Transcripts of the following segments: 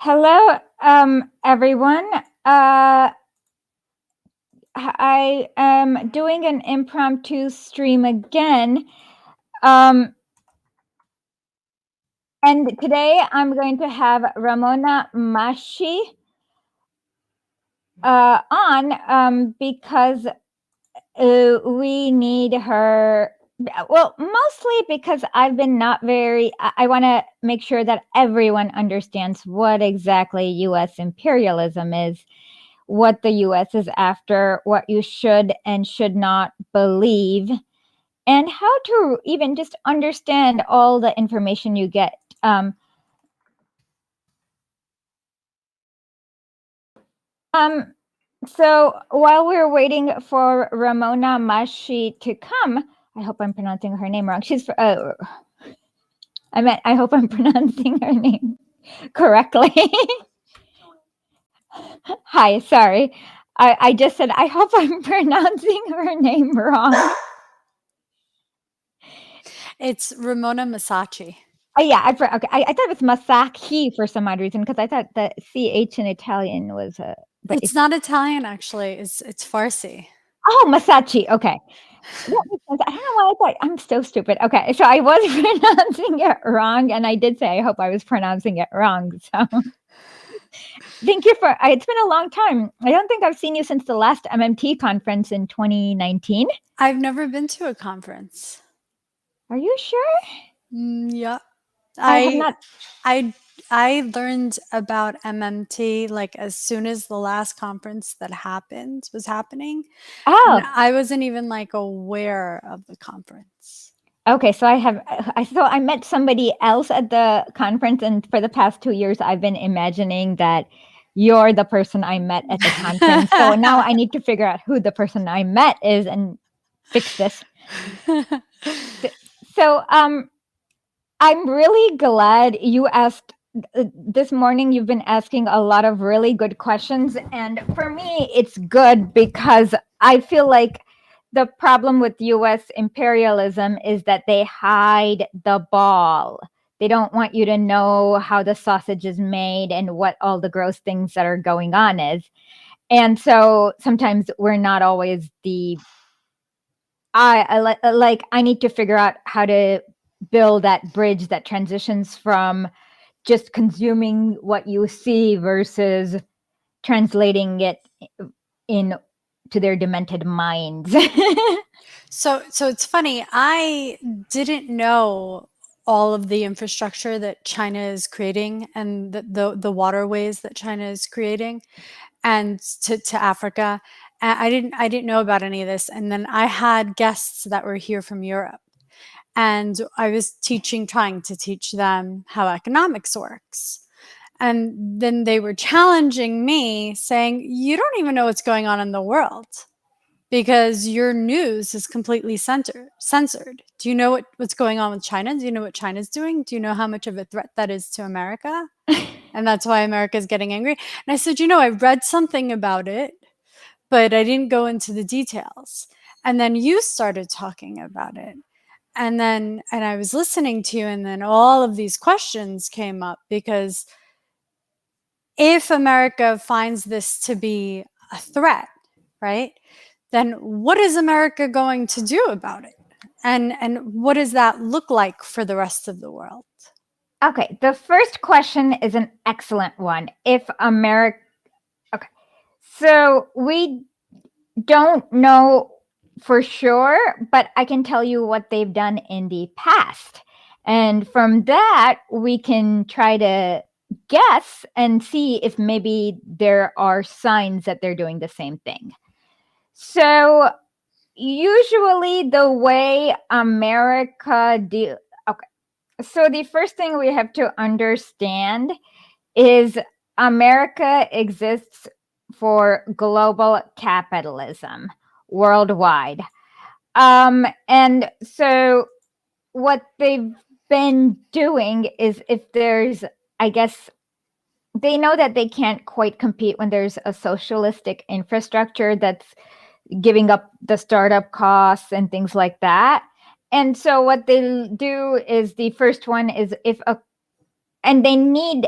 Hello, everyone. I am doing an impromptu stream again. Um, and today I'm going to have Ramona Massachi on because we need her. Well, mostly because I've been not very. I want to make sure that everyone understands what exactly U.S. imperialism is, what the US is after, what you should and should not believe, and how to even just understand all the information you get. Um, um, so while we're waiting for Ramona Massachi to come, I hope I'm pronouncing her name wrong. I hope I'm pronouncing her name correctly. Hi, sorry. I just said, I hope I'm pronouncing her name wrong. It's Ramona Massachi. Oh yeah, okay. I thought it was Massachi for some odd reason because I thought the CH in Italian was but It's not Italian, actually. It's Farsi. oh, Massachi. Okay. That makes sense. I don't know why I thought I'm so stupid. Okay, so I was pronouncing it wrong, and I did say I hope I was pronouncing it wrong. So thank you for. It's been a long time. I don't think I've seen you since the last MMT conference in 2019. I've never been to a conference. Are you sure? Yeah. I have not. I learned about MMT like as soon as the last conference that happened was happening. And Oh, I wasn't even like aware of the conference. okay, so I met somebody else at the conference, and for the past 2 years, I've been imagining that you're the person I met at the conference. So now I need to figure out who the person I met is and fix this. So I'm really glad you asked. This morning, you've been asking a lot of really good questions, and for me, it's good because I feel like the problem with US imperialism is that they hide the ball. They don't want you to know how the sausage is made and what all the gross things that are going on is. And so sometimes we're not always the I need to figure out how to build that bridge that transitions from just consuming what you see versus translating it in to their demented minds. So it's funny. I didn't know all of the infrastructure that China is creating and the waterways that China is creating and to Africa. I didn't know about any of this. And then I had guests that were here from Europe. And I was trying to teach them how economics works. And then they were challenging me, saying, "You don't even know what's going on in the world because your news is completely censored. Do you know what's going on with China? Do you know what China's doing? Do you know how much of a threat that is to America? And that's why America is getting angry." And I said, I read something about it, but I didn't go into the details. And then you started talking about it. And I was listening to you, and then all of these questions came up because if America finds this to be a threat, right, then what is America going to do about it? And what does that look like for the rest of the world? Okay, the first question is an excellent one. If America, okay, so we don't know for sure, but I can tell you what they've done in the past. And from that, we can try to guess and see if maybe there are signs that they're doing the same thing. So, usually, the way America okay. So, the first thing we have to understand is America exists for global capitalism worldwide. And so what they've been doing is if there's, I guess, they know that they can't quite compete when there's a socialistic infrastructure that's giving up the startup costs and things like that. And so what they do is the first one is and they need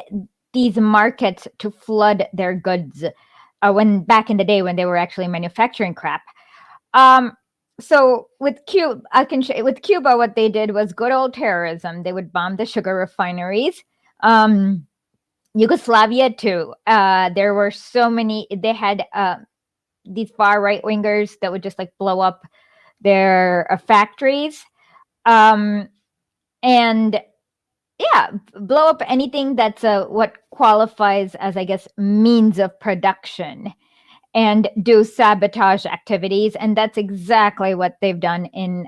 these markets to flood their goods when back in the day when they were actually manufacturing crap. So with Cuba, with Cuba, what they did was good old terrorism. They would bomb the sugar refineries. Yugoslavia too. There were so many. They had these far right wingers that would just like blow up their factories, and yeah, blow up anything that's what qualifies as, I guess, means of production, and do sabotage activities. And that's exactly what they've done in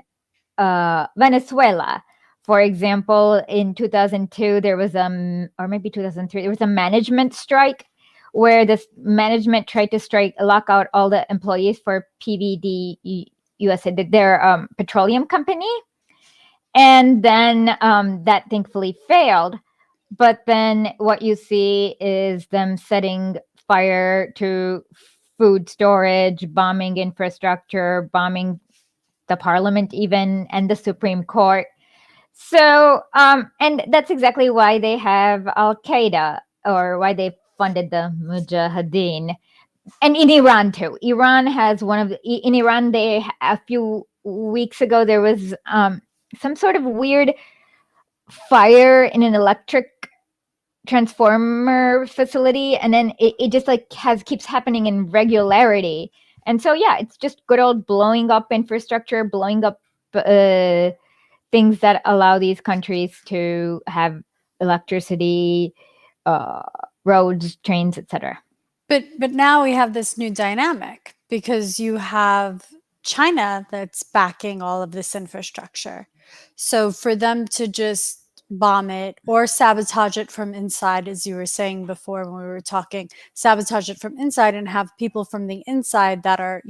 Venezuela. For example, in 2002, there was or maybe 2003, there was a management strike where this management tried to lock out all the employees for PVD USA, their petroleum company. And then that thankfully failed. But then what you see is them setting fire to food storage, bombing infrastructure, bombing the parliament even, and the Supreme Court. So, and that's exactly why they have Al Qaeda, or why they funded the Mujahideen. And in Iran too. Iran has in Iran, a few weeks ago, there was some sort of weird fire in an electric transformer facility, and then it just like keeps happening in regularity. And so yeah, it's just good old blowing up infrastructure, blowing up things that allow these countries to have electricity, roads, trains, etc. But now we have this new dynamic because you have China that's backing all of this infrastructure. So for them to just bomb it or sabotage it from inside, as you were saying before when we were talking, sabotage it from inside and have people from the inside that are,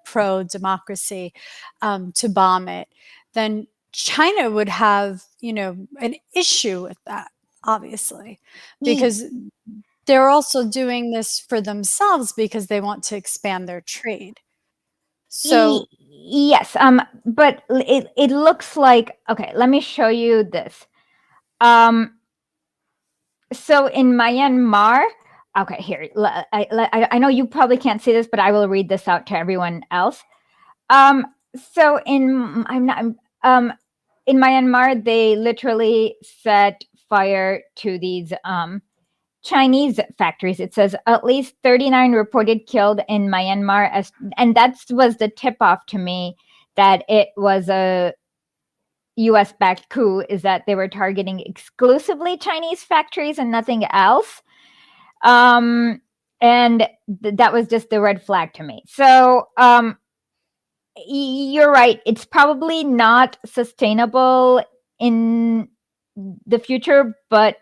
pro-democracy to bomb it, then China would have, an issue with that, obviously, because they're also doing this for themselves because they want to expand their trade. So yes, but it looks like, okay, let me show you this. So in Myanmar, okay, here, I know you probably can't see this, but I will read this out to everyone else. So in Myanmar, they literally set fire to these Chinese factories. It says at least 39 reported killed in Myanmar, and that was the tip off to me that it was a US backed coup, is that they were targeting exclusively Chinese factories and nothing else. And that was just the red flag to me. So you're right. It's probably not sustainable in the future, but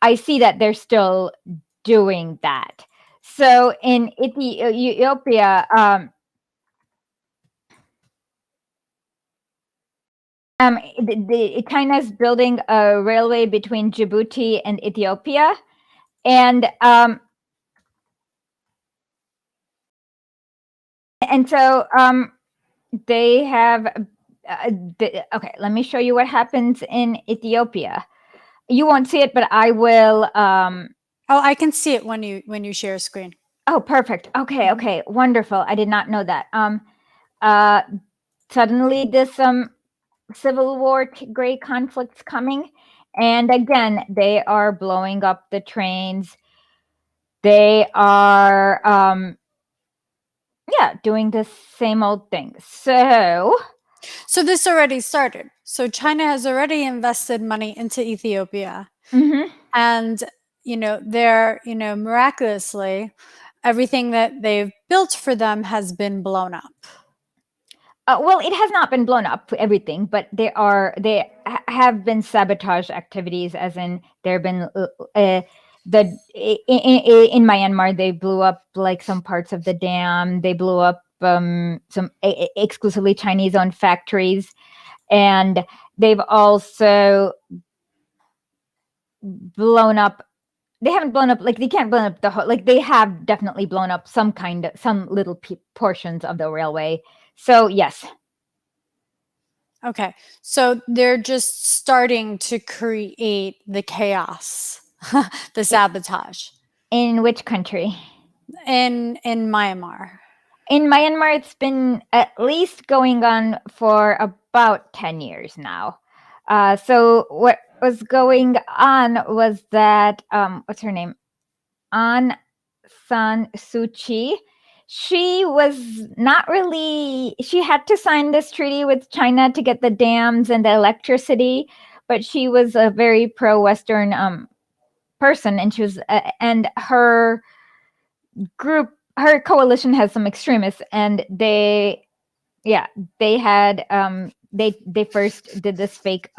I see that they're still doing that. So in Ethiopia, China's building a railway between Djibouti and Ethiopia, and so they have. Okay, let me show you what happens in Ethiopia. You won't see it, but I will. Oh, I can see it when you share a screen. Oh, perfect. Okay, wonderful. I did not know that. Suddenly this civil war gray conflict's coming, and again they are blowing up the trains. They are doing the same old thing. So this already started. So China has already invested money into Ethiopia. Mm-hmm. And they're miraculously, everything that they've built for them has been blown up. Well, it has not been blown up, everything, but they have been sabotage activities, as in there have been in Myanmar, they blew up like some parts of the dam. They blew up some exclusively Chinese-owned factories, and they've also blown up. They haven't blown up, like they can't blow up the whole. Like they have definitely blown up some little portions of the railway. So yes. Okay, so they're just starting to create the chaos the sabotage In which country? in Myanmar. In Myanmar, it's been at least going on for about 10 years now. So what was going on was that, what's her name? Aung San Suu Kyi. She was not really, she had to sign this treaty with China to get the dams and the electricity, but she was a very pro-Western person, and she was, and her group, her coalition has some extremists, and they had they first did this fake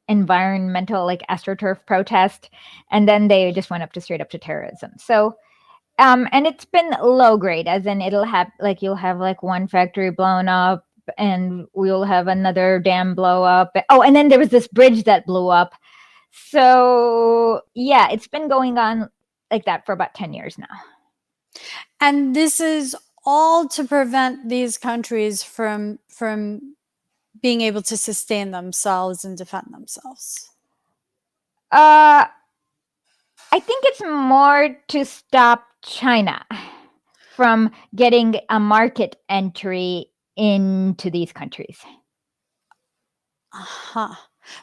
environmental, like, astroturf protest, and then they just went up to straight up to terrorism. So and it's been low grade, as in it'll have, like, you'll have like one factory blown up, and we'll have another dam blow up. Oh, and then there was this bridge that blew up. So yeah, it's been going on like that for about 10 years now. And this is all to prevent these countries from being able to sustain themselves and defend themselves. I think it's more to stop China from getting a market entry into these countries.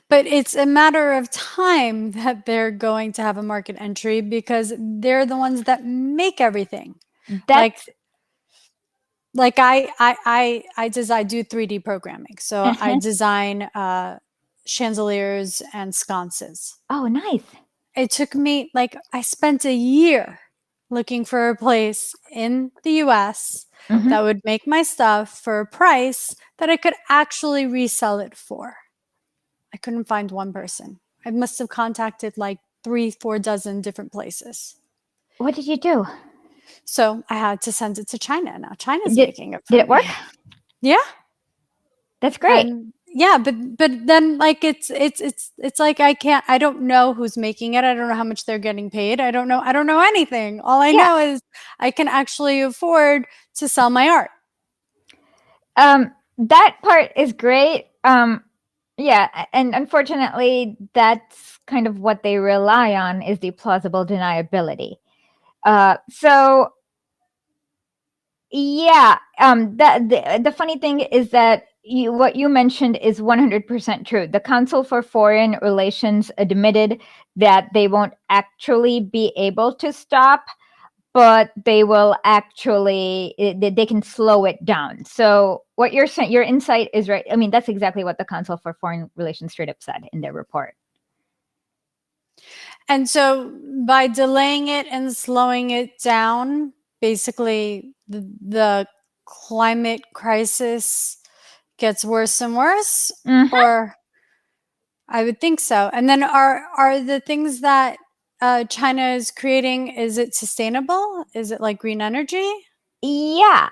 But it's a matter of time that they're going to have a market entry, because they're the ones that make everything. That's like I do 3D programming. So I design chandeliers and sconces. Oh, nice. It took me, like, I spent a year looking for a place in the US that would make my stuff for a price that I could actually resell it for. I couldn't find one person. I must have contacted like 3-4 dozen different places. What did you do? So I had to send it to China. Now China's making it for Did it me. work? Yeah. That's great. And yeah, but then, like, it's like I don't know who's making it. I don't know how much they're getting paid. I don't know anything. All I know is I can actually afford to sell my art. That part is great. Yeah, and unfortunately, that's kind of what they rely on, is the plausible deniability. So yeah, the funny thing is that what you mentioned is 100% true. The Council for Foreign Relations admitted that they won't actually be able to stop, but they will actually, they can slow it down. So what you're saying, your insight is right. I mean, that's exactly what the Council for Foreign Relations straight up said in their report. And so by delaying it and slowing it down, basically the climate crisis gets worse and worse, or I would think so. And then are the things that China is creating, is it sustainable? Is it like green energy? Yeah.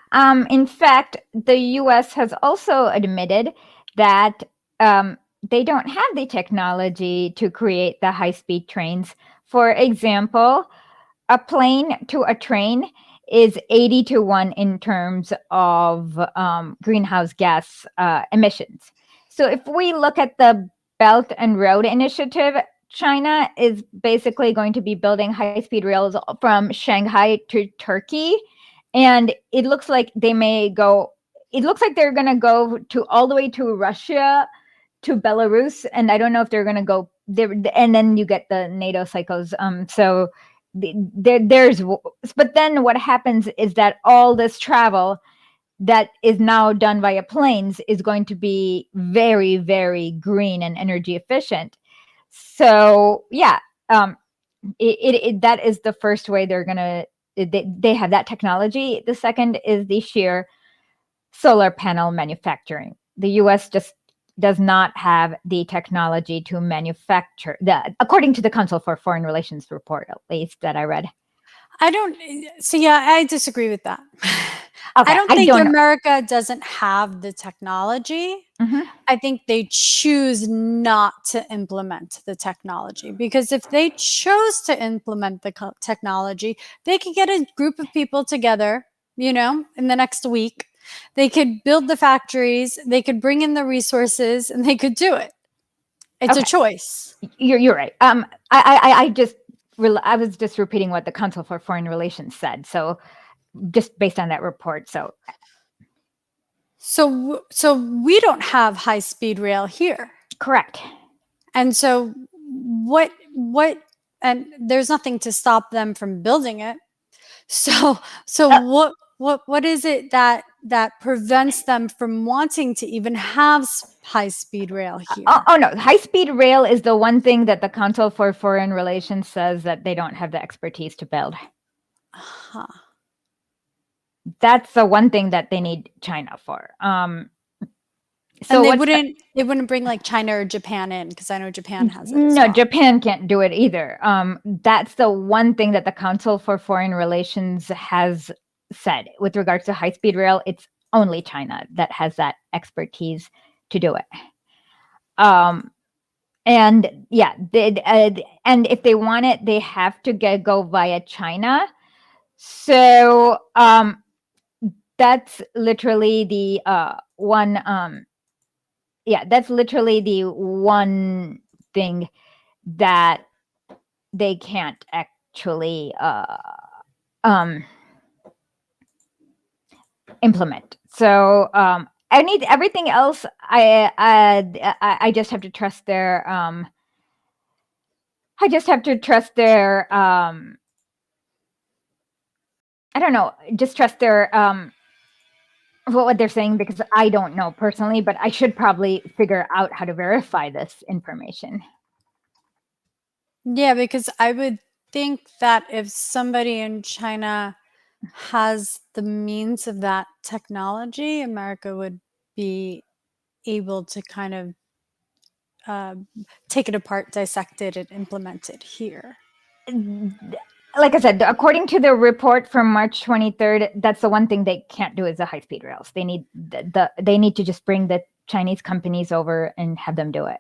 In fact, the US has also admitted that they don't have the technology to create the high-speed trains. For example, a plane to a train is 80-1 in terms of greenhouse gas emissions. So if we look at the Belt and Road Initiative, China is basically going to be building high-speed rails from Shanghai to Turkey. And it looks like they may go, it looks like they're going to go to all the way to Russia, to Belarus. And I don't know if they're going to go there. And then you get the NATO cycles. So there's, but then what happens is that all this travel that is now done via planes is going to be very, very green and energy efficient. So yeah, that is the first way they're going to, they have that technology. The second is the sheer solar panel manufacturing. The US just does not have the technology to manufacture according to the Council for Foreign Relations report, at least that I read. I disagree with that. Okay, I don't think America doesn't have the technology. I think they choose not to implement the technology, because if they chose to implement the technology, they could get a group of people together, in the next week. They could build the factories, they could bring in the resources, and they could do it. It's a choice. You're right. I was just repeating what the Council for Foreign Relations said. So just based on that report. So we don't have high-speed rail here. correct. And so what and there's nothing to stop them from building it. So what is it that prevents them from wanting to even have high-speed rail here? Oh no, high-speed rail is the one thing that the Council for Foreign Relations says that they don't have the expertise to build. Huh. That's the one thing that they need China for. So and they wouldn't bring like China or Japan in, because I know Japan has it. No, well. Japan can't do it either. That's the one thing that the Council for Foreign Relations has said with regards to high-speed rail. It's only China that has that expertise to do it. And yeah, and if they want it, they have to go via China. So that's literally the one. Yeah, that's literally the one thing that they can't actually implement. So I need everything else. I just have to trust their. I just have to trust their. I don't know. Just trust their. What they're saying, because I don't know personally, but I should probably figure out how to verify this information. Yeah, because I would think that if somebody in China has the means of that technology, America would be able to kind of take it apart, dissect it, and implement it here. Like I said, according to the report from March 23rd, that's the one thing they can't do is the high-speed rails. They need they need to just bring the Chinese companies over and have them do it.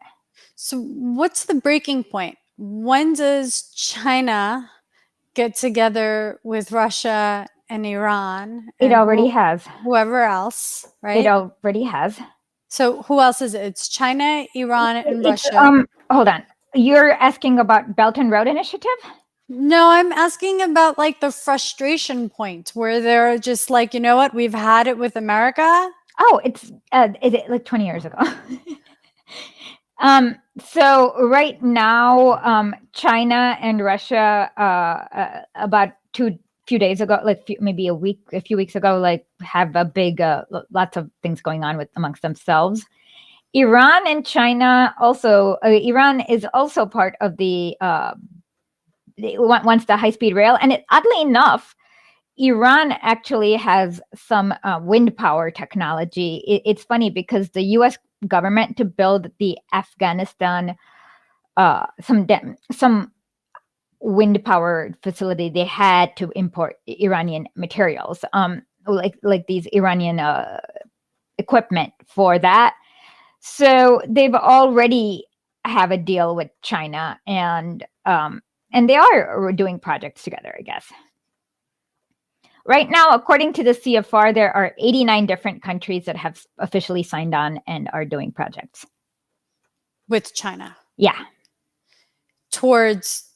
So what's the breaking point? When does China get together with Russia and Iran? It already has. Whoever else, right? It already has. So who else is it? It's China, Iran, and Russia. Hold on. You're asking about Belt and Road Initiative? No, I'm asking about like the frustration point where they're just like, you know what, we've had it with America. Oh, it's like 20 years ago. So right now, China and Russia, about few days ago, like maybe a few weeks ago, like have a big, lots of things going on with amongst themselves. Iran and China also, Iran is also part of the wants the high-speed rail, and oddly enough, Iran actually has some wind power technology. It's funny because the U.S. government, to build the Afghanistan some wind power facility, they had to import Iranian materials, like these Iranian equipment for that. So they've already have a deal with China, and they are doing projects together, I guess. Right now, according to the CFR, there are 89 different countries that have officially signed on and are doing projects. With China? Yeah. Towards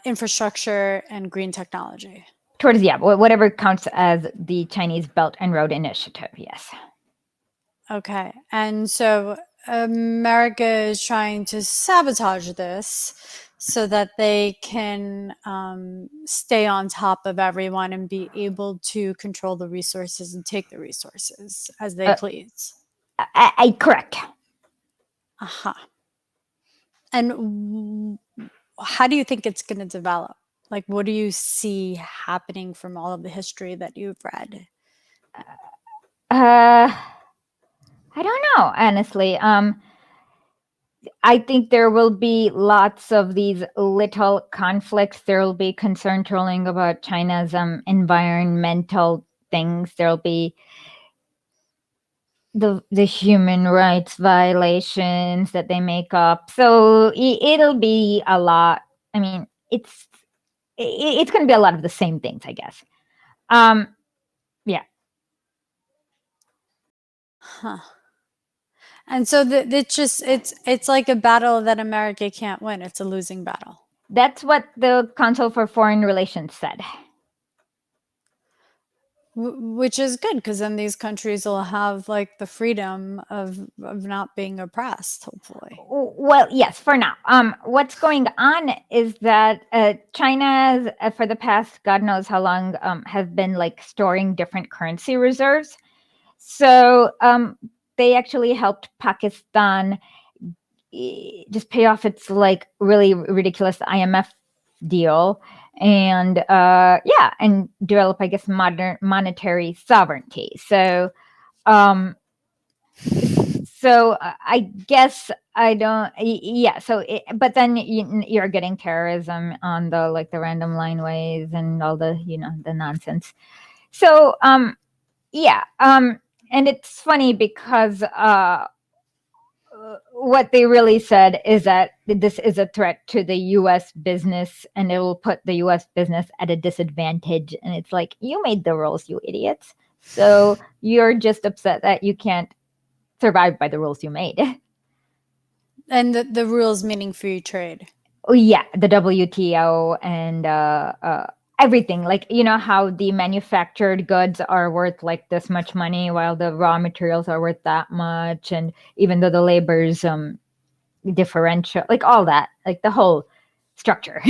infrastructure and green technology? Towards, yeah, whatever counts as the Chinese Belt and Road Initiative, yes. Okay. And so America is trying to sabotage this so that they can stay on top of everyone and be able to control the resources and take the resources as they please. Correct. Uh-huh. And how do you think it's going to develop? Like, what do you see happening from all of the history that you've read? I don't know, honestly. I think there will be lots of these little conflicts. There will be concern trolling about China's environmental things. There'll be the human rights violations that they make up. So it'll be a lot. I mean, it's going to be a lot of the same things, I guess. Yeah. Huh. And so it's like a battle that America can't win. It's a losing battle. That's what the Council for Foreign Relations said. Which is good, because then these countries will have like the freedom of not being oppressed, hopefully. Well, yes, for now. What's going on is that China, for the past God knows how long, have been like storing different currency reserves. So they actually helped Pakistan just pay off its like really ridiculous IMF deal, and and develop, I guess, modern monetary sovereignty. So I guess I don't. Yeah. But then you're getting terrorism on the like the random line ways and all the the nonsense. So and it's funny because what they really said is that this is a threat to the U.S. business, and it will put the U.S. business at a disadvantage. And it's like, you made the rules, you idiots. So you're just upset that you can't survive by the rules you made. And the rules meaning free trade. Oh yeah, the WTO and everything. Like, how the manufactured goods are worth like this much money while the raw materials are worth that much, and even though the labor's differential, like all that, like the whole structure.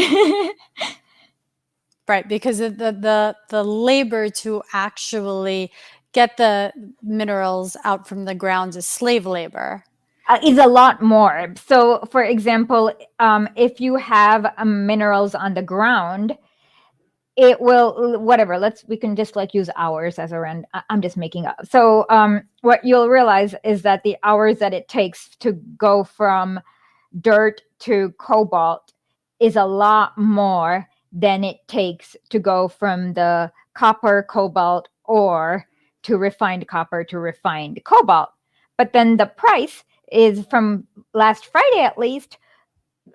Right, because the labor to actually get the minerals out from the ground is slave labor. Is a lot more. So, for example, if you have minerals on the ground, it will whatever. We can just like use hours as a rand. I'm just making up. So, what you'll realize is that the hours that it takes to go from dirt to cobalt is a lot more than it takes to go from the copper cobalt ore to refined copper to refined cobalt. But then the price is, from last Friday at least,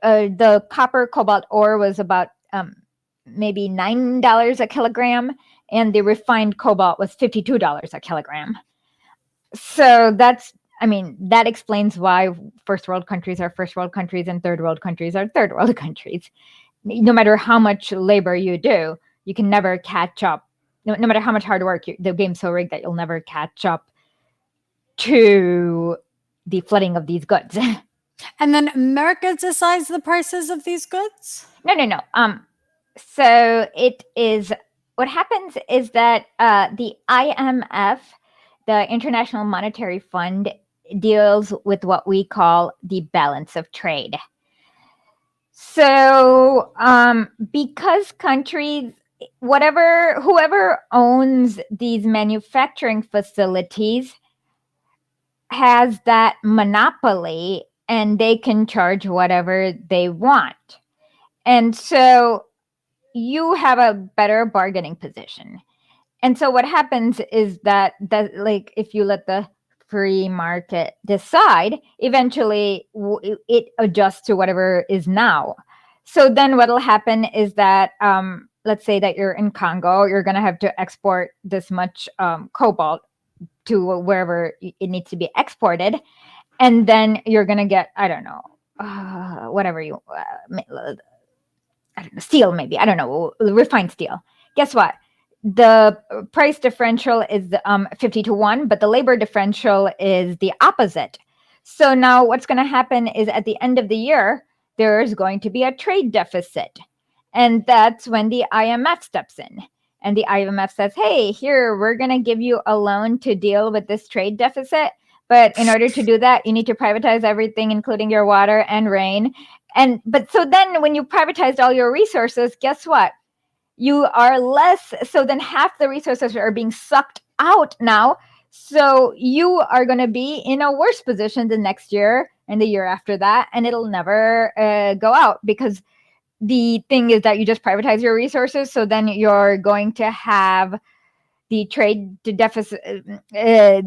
the copper cobalt ore was about maybe $9 a kilogram, and the refined cobalt was $52 a kilogram. So that explains why first world countries are first world countries and third world countries are third world countries. No matter how much labor you do, you can never catch up. No matter how much hard work, the game's so rigged that you'll never catch up to the flooding of these goods. And then America decides the prices of these goods? No. So it is, what happens is that the IMF, the International Monetary Fund, deals with what we call the balance of trade. So because countries, whoever owns these manufacturing facilities has that monopoly, and they can charge whatever they want. And so you have a better bargaining position. And so what happens is that like, if you let the free market decide, eventually it adjusts to whatever is now. So then what'll happen is that let's say that you're in Congo, you're going to have to export this much cobalt to wherever it needs to be exported, and then you're going to get, I don't know, whatever you I don't know, steel, maybe, I don't know, refined steel. Guess what? The price differential is 50-1, but the labor differential is the opposite. So now what's going to happen is, at the end of the year, there is going to be a trade deficit. And that's when the IMF steps in. And the IMF says, hey, here, we're going to give you a loan to deal with this trade deficit. But in order to do that, you need to privatize everything, including your water and rain. But so then when you privatized all your resources, guess what? You are less, so then half the resources are being sucked out now. So you are going to be in a worse position the next year and the year after that, and it'll never go out, because the thing is that you just privatize your resources. So then you're going to have the trade deficit. You're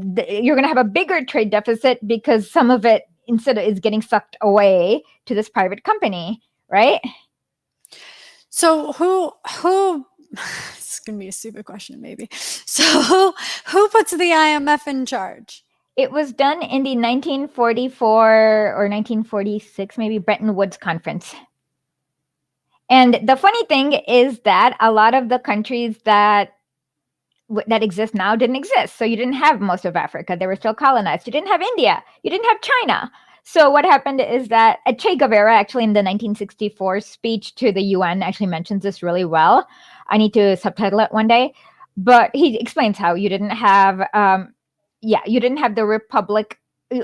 going to have a bigger trade deficit because some of it instead is getting sucked away to this private company, right? So who it's gonna be a stupid question maybe. So who puts the IMF in charge? It was done in the 1944 or 1946, maybe Bretton Woods Conference. And the funny thing is that a lot of the countries that exist now didn't exist. So you didn't have most of Africa. They were still colonized. You didn't have India. You didn't have China. So what happened is that Che Guevara, actually in the 1964 speech to the UN, actually mentions this really well. I need to subtitle it one day. But he explains how you didn't have, you didn't have the Republic.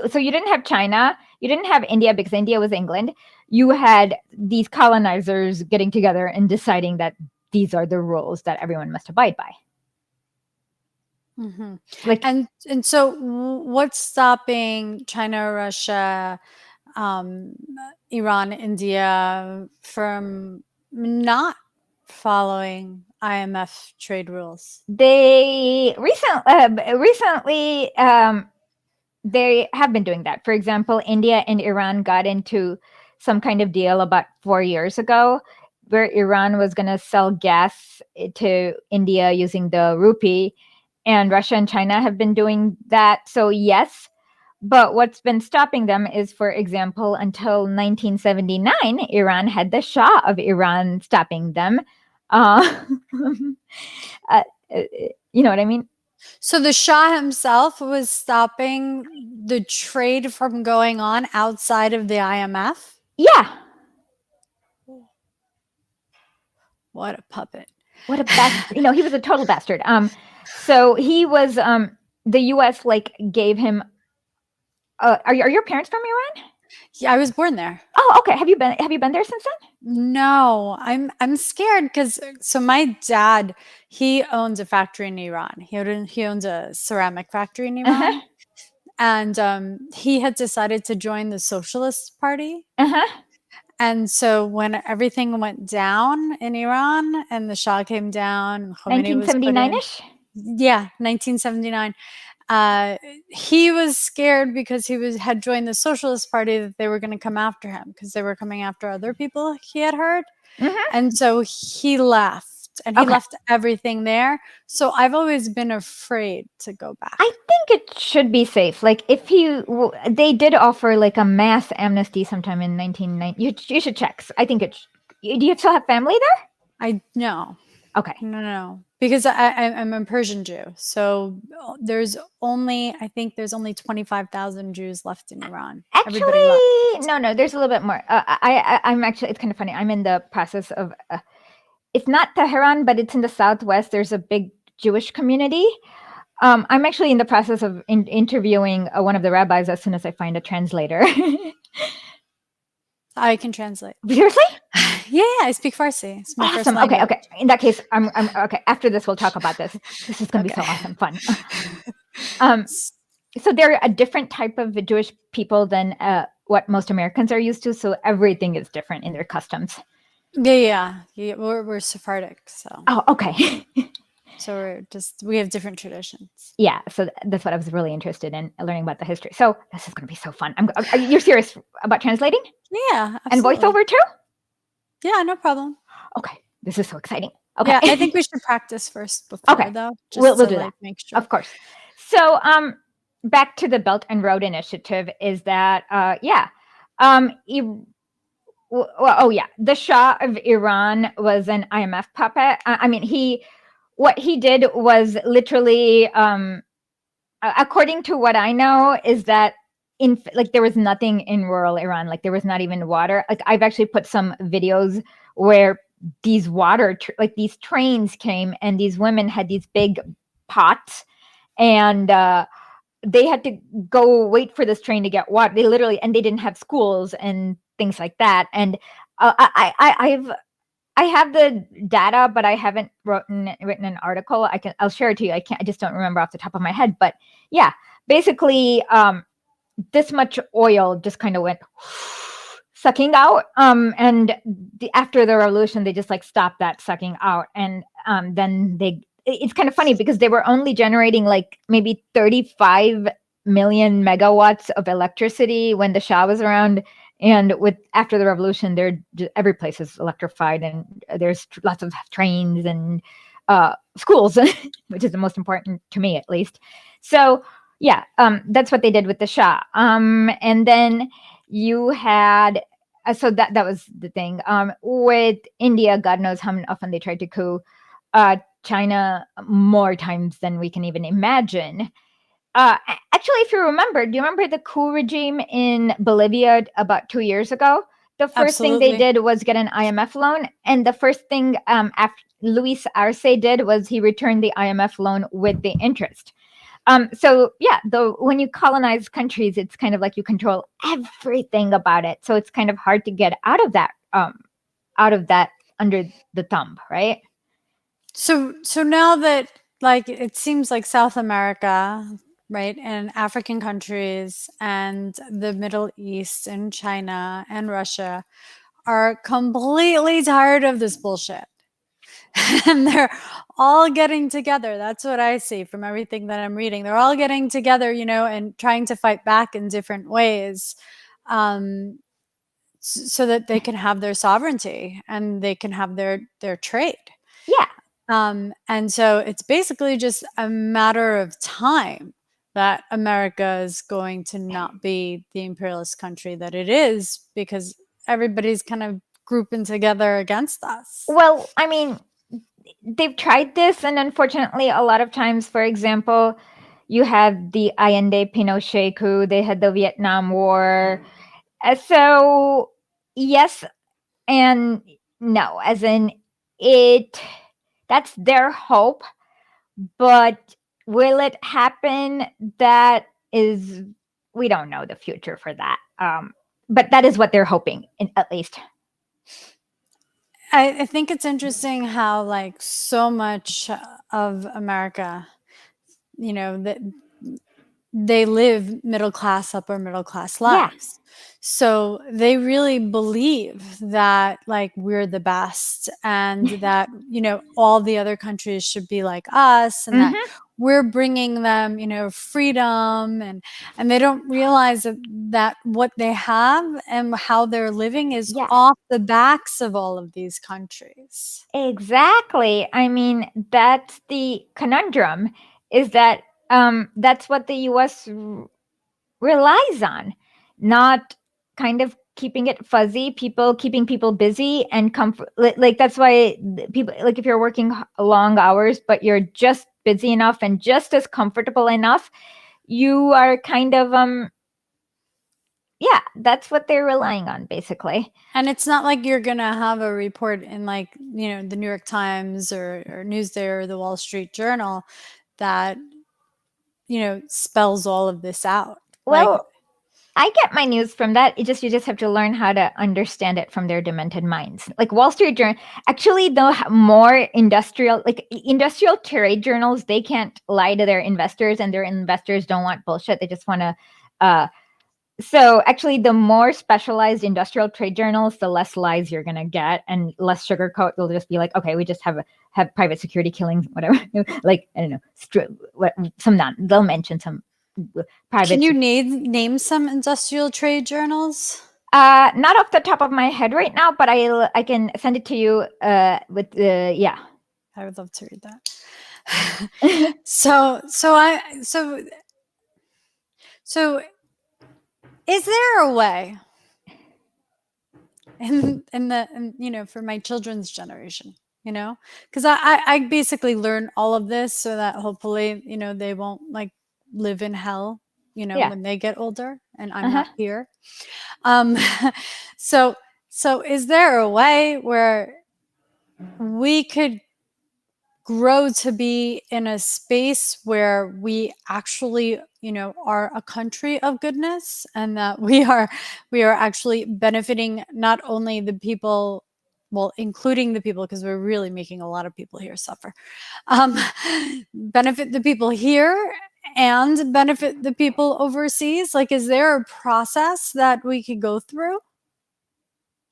So you didn't have China. You didn't have India because India was England. You had these colonizers getting together and deciding that these are the rules that everyone must abide by. Mm-hmm. Like, and so what's stopping China, Russia, Iran, India from not following IMF trade rules? They recently they have been doing that. For example, India and Iran got into some kind of deal about 4 years ago where Iran was going to sell gas to India using the rupee, and Russia and China have been doing that. So yes, but what's been stopping them is, for example, until 1979, Iran had the Shah of Iran stopping them. You know what I mean? So the Shah himself was stopping the trade from going on outside of the IMF? Yeah. What a puppet. What a bastard. He was a total bastard. So he was, the US gave him, are your parents from Iran? Yeah, I was born there. Oh, okay. Have you been there since then? No, I'm scared because my dad, he owns a factory in Iran. He owns a ceramic factory in Iran. Uh-huh. And he had decided to join the Socialist Party. Uh-huh. And so when everything went down in Iran and the Shah came down, 1979-ish? Yeah, 1979. He was scared because had joined the Socialist Party that they were going to come after him because they were coming after other people, he had heard. Mm-hmm. And so he left, and he left everything there. So I've always been afraid to go back. I think it should be safe. They did offer a mass amnesty sometime in 1990. You should check. I think do you still have family there? No. Okay. No. Because I'm a Persian Jew. So I think there's only 25,000 Jews left in Iran. Actually, no, there's a little bit more. I'm actually, it's kind of funny. I'm in the process of, it's not Tehran, but it's in the Southwest. There's a big Jewish community. I'm actually in the process of interviewing one of the rabbis as soon as I find a translator. I can translate. Seriously? Yeah, I speak Farsi. It's my first language. Okay. In that case, I'm okay. After this, we'll talk about this. This is going to be so awesome, fun. So they're a different type of Jewish people than what most Americans are used to. So everything is different in their customs. Yeah. We're Sephardic, so. Oh, okay. So we have different traditions. Yeah, so that's what I was really interested in, learning about the history. So this is going to be so fun. Are you serious about translating? Yeah, absolutely. And voiceover too? Yeah, no problem. Okay, this is so exciting. Okay. Yeah, I think we should practice first before, though. We'll do that. Make sure. Of course. So back to the Belt and Road Initiative is that, the Shah of Iran was an IMF puppet. What he did was literally, according to what I know, is that there was nothing in rural Iran. There was not even water. I've actually put some videos where these these trains came and these women had these big pots and they had to go wait for this train to get water. They didn't have schools and things like that. And I have the data, but I haven't written an article. I'll share it to you. I just don't remember off the top of my head. But yeah, basically, this much oil just kind of went sucking out. And after the revolution, they just stopped that sucking out. And then it's kind of funny because they were only generating maybe 35 million megawatts of electricity when the Shah was around. And after the revolution, every place is electrified, and there's lots of trains and schools, which is the most important to me, at least. So Yeah, that's what they did with the Shah. And then you had so that was the thing. With India, God knows how often they tried to coup China more times than we can even imagine. Actually, if you remember, do you remember the coup regime in Bolivia about 2 years ago? The first thing they Absolutely. did was get an IMF loan, and the first thing after Luis Arce did was he returned the IMF loan with the interest. So yeah, when you colonize countries, it's kind of like you control everything about it. So it's kind of hard to get out of that under the thumb, right? So now that, like, it seems like South America, right, and African countries and the Middle East and China and Russia are completely tired of this bullshit. And they're all getting together. That's what I see from everything that I'm reading. They're all getting together, and trying to fight back in different ways, so that they can have their sovereignty and they can have their trade. Yeah. And so it's basically just a matter of time that America is going to not be the imperialist country that it is, because everybody's kind of grouping together against us. Well, I mean, they've tried this, and unfortunately, a lot of times, for example, you had the Allende Pinochet coup, they had the Vietnam War. So, yes and no, as in it, that's their hope, but will it happen? That is, we don't know the future for that. But that is what they're hoping, at least. I think it's interesting how, like, so much of America, that they live middle class, upper middle class Yeah. lives. So they really believe that, like, we're the best, and that, all the other countries should be like us, and that Mm-hmm. we're bringing them, freedom, and they don't realize that what they have and how they're living is Yeah. off the backs of all of these countries. Exactly. I mean, that's the conundrum, is that that's what the US relies on, not kind of keeping it fuzzy, keeping people busy and comfort. Like that's why people, like, if you're working long hours, but you're just busy enough and just as comfortable enough, you are kind of yeah, that's what they're relying on, basically. And it's not like you're gonna have a report in, like, the New York Times or Newsday or the Wall Street Journal that, spells all of this out. Like, Well, I get my news from that. You just have to learn how to understand it from their demented minds. Like Wall Street Journal, actually, though, more industrial trade journals, they can't lie to their investors, and their investors don't want bullshit. They just want to. So actually, the more specialized industrial trade journals, the less lies you're gonna get, and less sugarcoat. You'll just be like, okay, we just have private security killings, whatever. Like, I don't know, they'll mention some private. can you name some industrial trade journals? Not off the top of my head right now, but I can send it to you. With yeah. I would love to read that. So is there a way for my children's generation, because I basically learned all of this so that hopefully, they won't, like, live in hell, Yeah. when they get older and I'm Uh-huh. not here. So is there a way where we could grow to be in a space where we actually, are a country of goodness, and that we are actually benefiting not only the people, well, including the people, because we're really making a lot of people here suffer, benefit the people here and benefit the people overseas? Like, is there a process that we could go through?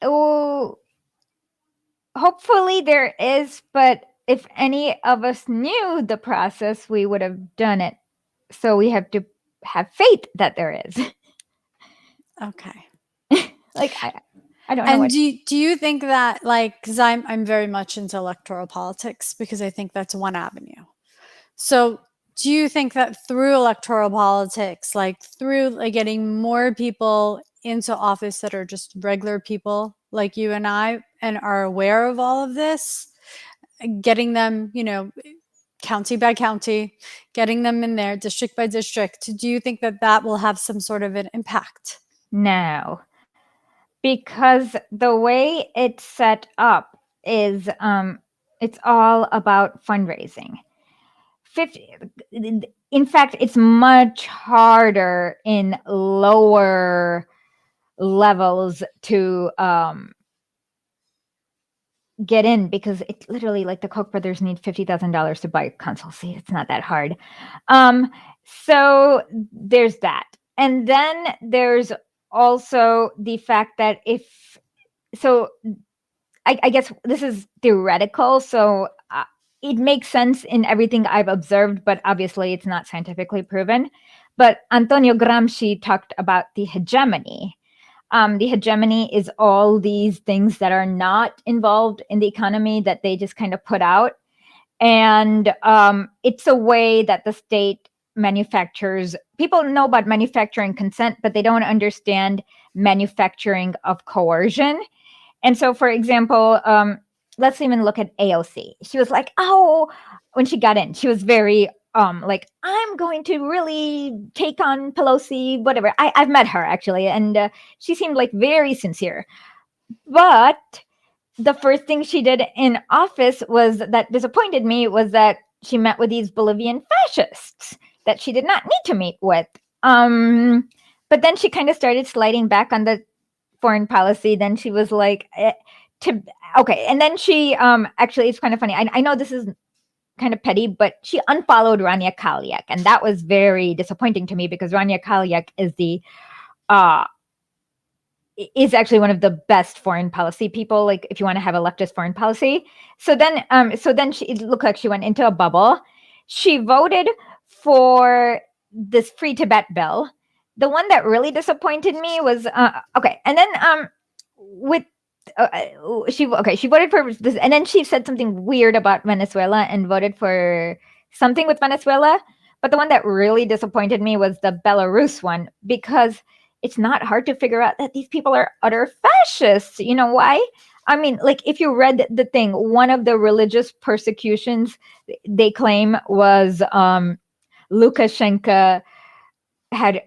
Oh, hopefully there is, but if any of us knew the process, we would have done it. So we have to have faith that there is. Okay. Like I don't know. And What, do you think that, like, because I'm very much into electoral politics, because I think that's one avenue. So do you think that through electoral politics, like through like getting more people into office that are just regular people like you and I and are aware of all of this, getting them, you know, county by county, getting them in there district by district, do you think that that will have some sort of an impact? No, because the way it's set up is it's all about fundraising. 50, in fact, it's much harder in lower levels to get in, because it's literally like the Koch brothers need $50,000 to buy a console seat. It's not that hard. So there's that. And then there's also the fact that I guess this is theoretical, so it makes sense in everything I've observed, but obviously it's not scientifically proven. But Antonio Gramsci talked about the hegemony. The hegemony is all these things that are not involved in the economy that they just kind of put out. And it's a way that the state manufactures. People know about manufacturing consent, but they don't understand manufacturing of coercion. And so, for example, let's even look at AOC. She was like, oh, when she got in, she was very like, I'm going to really take on Pelosi, whatever. I've met her actually, and she seemed like very sincere. But the first thing she did in office was that disappointed me was that she met with these Bolivian fascists that she did not need to meet with. But then she kind of started sliding back on the foreign policy. Then she was like, okay. And then she actually, it's kind of funny. I know this is kind of petty, but she unfollowed Rania Kaliak, and that was very disappointing to me, because Rania Kaliak is actually one of the best foreign policy people, like if you want to have a leftist foreign policy. So then it looked like she went into a bubble. She voted for this free Tibet bill. The one that really disappointed me was okay. And then with she voted for this, and then she said something weird about Venezuela and voted for something with Venezuela. But the one that really disappointed me was the Belarus one, because it's not hard to figure out that these people are utter fascists. You know why? I mean, like, if you read the thing, one of the religious persecutions they claim was Lukashenko had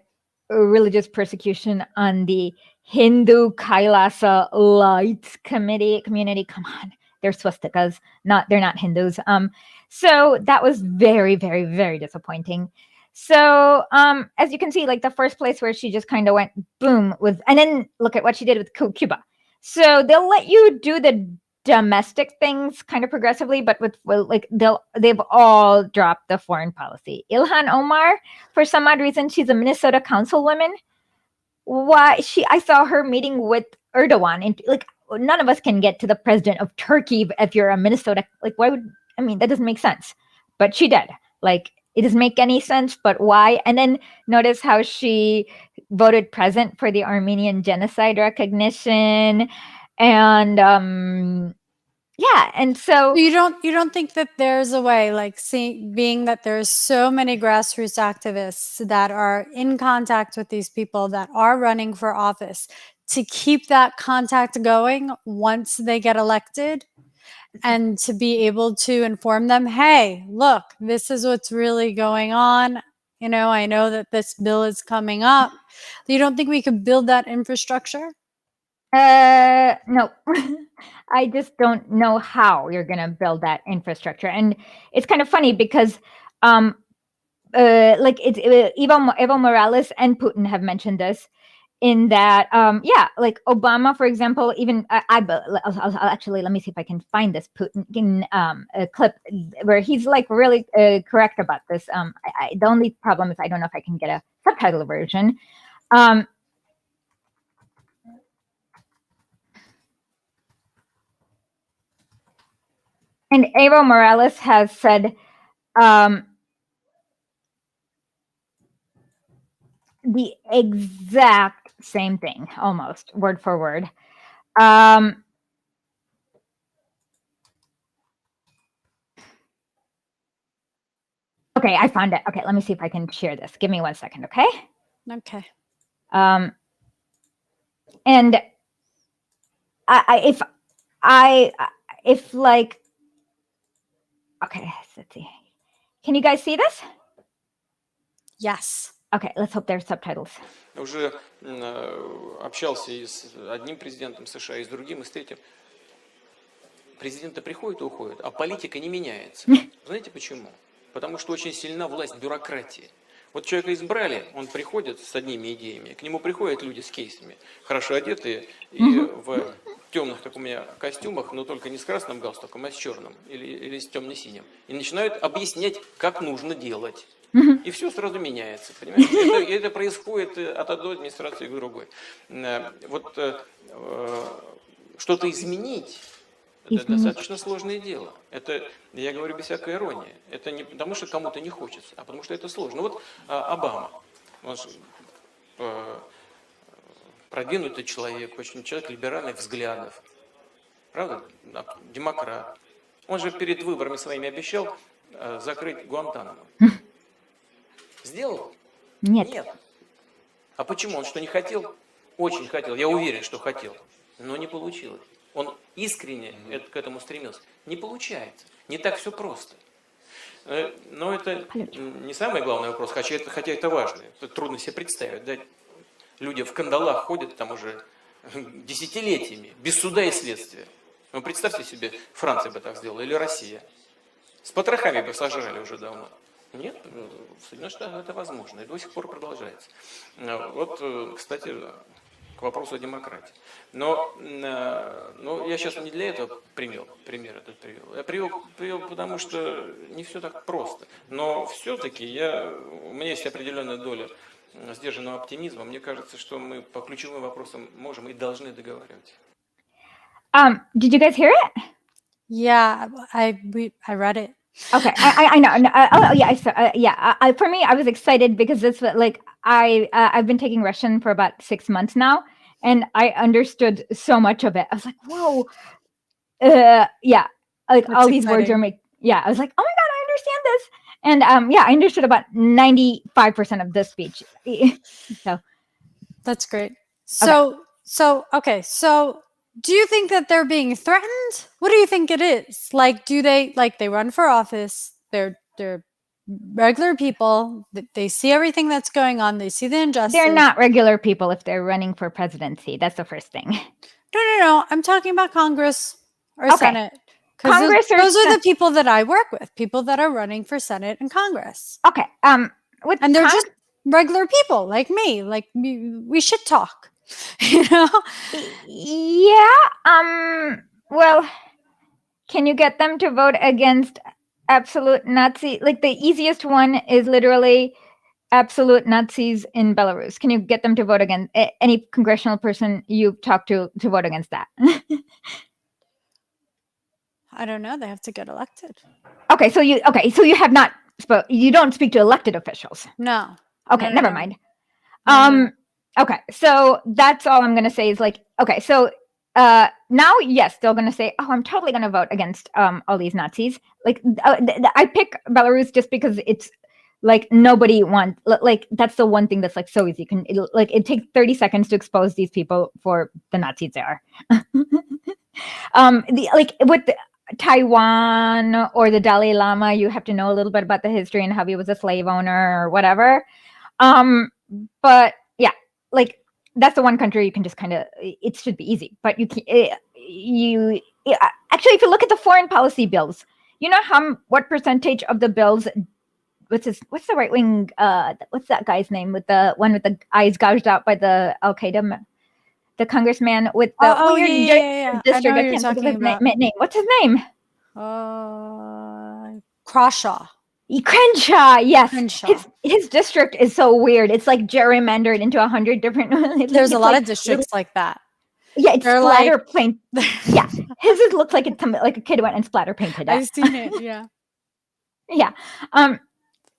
religious persecution on the Hindu Kailasa Lights community. Come on, they're swastikas, they're not Hindus. So that was very, very, very disappointing. So as you can see, like the first place where she just kind of went boom was, and then look at what she did with Cuba. So they'll let you do the domestic things kind of progressively, but they've all dropped the foreign policy. Ilhan Omar, for some odd reason, she's a Minnesota councilwoman. I saw her meeting with Erdogan, and like, none of us can get to the president of Turkey if you're a Minnesota. Like, why would, I mean, that doesn't make sense. But she did. Like, it doesn't make any sense, but why? And then notice how she voted present for the Armenian genocide recognition. And yeah, and so you don't think that there's a way, like, being that there's so many grassroots activists that are in contact with these people that are running for office, to keep that contact going once they get elected, and to be able to inform them, hey, look, this is what's really going on. You know, I know that this bill is coming up. You don't think we could build that infrastructure? no. I just don't know how you're going to build that infrastructure. And it's kind of funny because like Evo Morales and Putin have mentioned this, in that yeah, like Obama, for example, even I'll actually, let me see if I can find this Putin a clip where he's like really correct about this. The only problem is I don't know if I can get a subtitle version. And Evo Morales has said the exact same thing, almost word for word. Okay, I found it. Okay, let me see if I can share this. Give me 1 second, okay? Okay. And if like, okay, let's see. Can you guys see this? Yes. Okay, let's hope there's subtitles. Уже общался и с одним президентом США, и с другим, и с третьим. Президенты приходят и уходят, а политика не меняется. Знаете почему? Потому что очень сильна власть бюрократии. Вот человека избрали, он приходит с одними идеями, к нему приходят люди с кейсами, хорошо одетые и в темных, как у меня, костюмах, но только не с красным галстуком, а с черным или с темно-синим. И начинают объяснять, как нужно делать. И все сразу меняется, понимаете? Это происходит от одной администрации к другой. Вот что-то изменить – это достаточно сложное дело. Это, я говорю без всякой иронии. Это не потому, что кому-то не хочется, а потому, что это сложно. Вот Обама, он же продвинутый человек, очень человек либеральных взглядов. Правда? Демократ. Он же перед выборами своими обещал закрыть Гуантанамо. Сделал? Нет. А почему? Он что, не хотел? Очень хотел. Я уверен, что хотел. Но не получилось. Он искренне к этому стремился. Не получается. Не так все просто. Но это не самый главный вопрос, хотя это важно. Это трудно себе представить. Да? Люди в кандалах ходят там уже десятилетиями, без суда и следствия. Ну, представьте себе, Франция бы так сделала, или Россия. С потрохами бы сожрали уже давно. Нет, в Соединенных Штатах это возможно, и до сих пор продолжается. Вот, кстати, к вопросу о демократии. Но я сейчас не для этого пример этот привел. Я привел, потому что не все так просто. Но все-таки у меня есть определенная доля сдержанного оптимизма. Мне кажется, что мы по ключевым вопросам можем и должны договаривать. Did you guys hear it? Yeah, I read it. Okay, I know. Oh yeah, yeah. For me, I was excited because it's like I've been taking Russian for about 6 months now, and I understood so much of it. I was like, whoa, yeah, like That's all these words exciting. are yeah. I was like, oh my god, I understand this, and yeah, I understood about 95% of this speech. So That's great. So okay. So do you think that they're being threatened? What do you think it is? Like, do they run for office? They're regular people. They see everything that's going on. They see the injustice. they're not regular people if they're running for presidency. That's the first thing. No. I'm talking about Congress or Okay. Senate. Congress Those are the people that I work with. People that are running for Senate and Congress. Okay. And they're just regular people like me. Like we should talk. You know? Yeah. Well, can you get them to vote against absolute Nazi? Like the easiest one is literally absolute Nazis in Belarus. Can you get them to vote against any congressional person you talk to vote against that? I don't know. They have to get elected. Okay, so you have not you don't speak to elected officials. No. Okay, No, never no. mind. No. Okay, so that's all I'm going to say is like, okay, so now, yes, they're going to say, oh, I'm totally going to vote against all these Nazis. Like, I pick Belarus just because it's like nobody wants, like, that's the one thing that's like so easy. It takes 30 seconds to expose these people for the Nazis they are. Like with Taiwan or the Dalai Lama, you have to know a little bit about the history and how he was a slave owner or whatever. But yeah, like that's the one country you can just kind of, it should be easy, but actually, if you look at the foreign policy bills, you know what percentage of the bills, what's the right wing, what's that guy's name with the one with the eyes gouged out by the Al Qaeda, the congressman with the yeah. district. I can't think of his name. What's his name? Crawshaw. Crenshaw, yes. Crenshaw. His district is so weird. It's like gerrymandered into 100 different. There's a lot of districts like that. Yeah, it's splatter paint. Yeah, his looks like it's like a kid went and splatter painted it. I've seen it. Yeah. Yeah.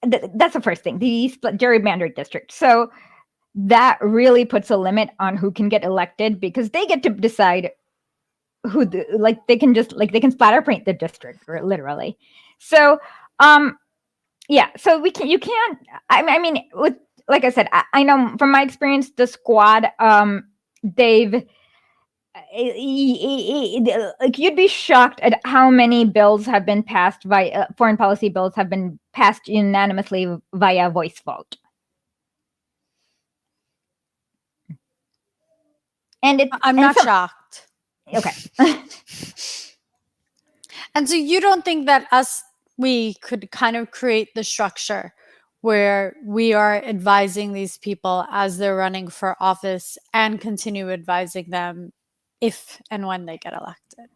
That's the first thing. The gerrymandered district. So that really puts a limit on who can get elected because they get to decide who they can splatter paint the district literally. So Yeah, so you can't. I mean, with like I said, I know from my experience, the squad, they've. Like you'd be shocked at how many bills have been passed via foreign policy bills have been passed unanimously via voice vote. And I'm not shocked. Okay. And so you don't think that we could kind of create the structure where we are advising these people as they're running for office and continue advising them if and when they get elected?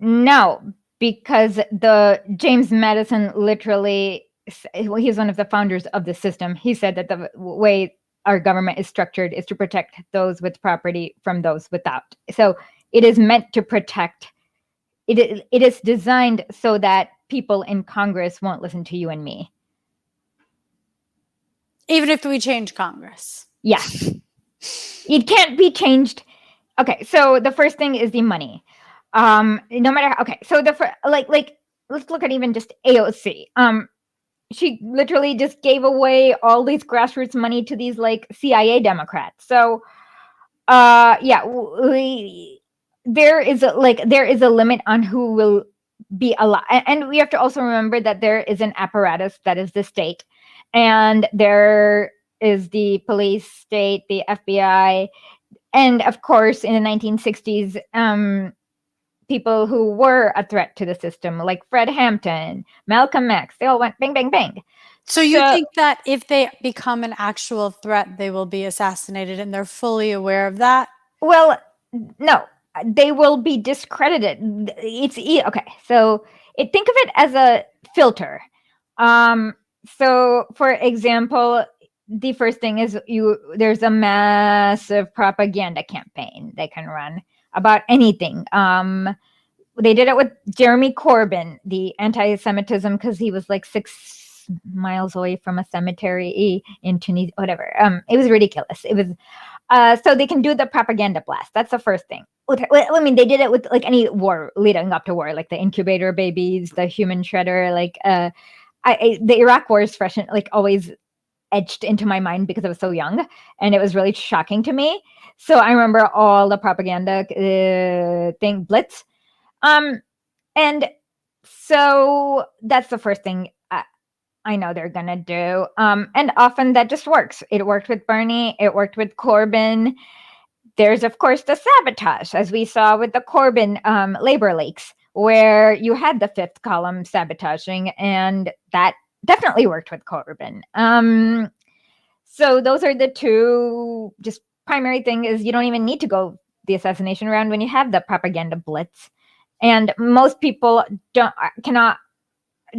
No, because the James Madison literally, he's one of the founders of the system. He said that the way our government is structured is to protect those with property from those without. So it is meant to protect. It is designed so that people in Congress won't listen to you and me. Even if we change Congress. Yes. It can't be changed. Okay, so the first thing is the money. No matter how, okay, so like let's look at even just AOC. She literally just gave away all these grassroots money to these like CIA Democrats. So yeah, there is a limit on who will be allowed, and we have to also remember that there is an apparatus that is the state, and there is the police state, the FBI, and of course in the 1960s people who were a threat to the system, like Fred Hampton, Malcolm X, they all went bang, bang, bang. So you think that if they become an actual threat, they will be assassinated and they're fully aware of that? Well, no, they will be discredited. Okay. So think of it as a filter. So for example, the first thing is there's a massive propaganda campaign they can run about anything. They did it with Jeremy Corbyn, the anti-Semitism, because he was like 6 miles away from a cemetery in Tunisia, whatever. It was ridiculous. It was so they can do the propaganda blast. That's the first thing. I mean, they did it with like any war leading up to war, like the incubator babies, the human shredder, like the Iraq war is fresh and like always etched into my mind because I was so young and it was really shocking to me. So I remember all the propaganda thing, Blitz. And so that's the first thing I know they're going to do. And often that just works. It worked with Bernie. It worked with Corbyn. There's, of course, the sabotage, as we saw with the Corbyn labor leaks, where you had the fifth column sabotaging, and that definitely worked with Corbyn. So those are the two just primary thing is you don't even need to go the assassination round when you have the propaganda blitz. And most people cannot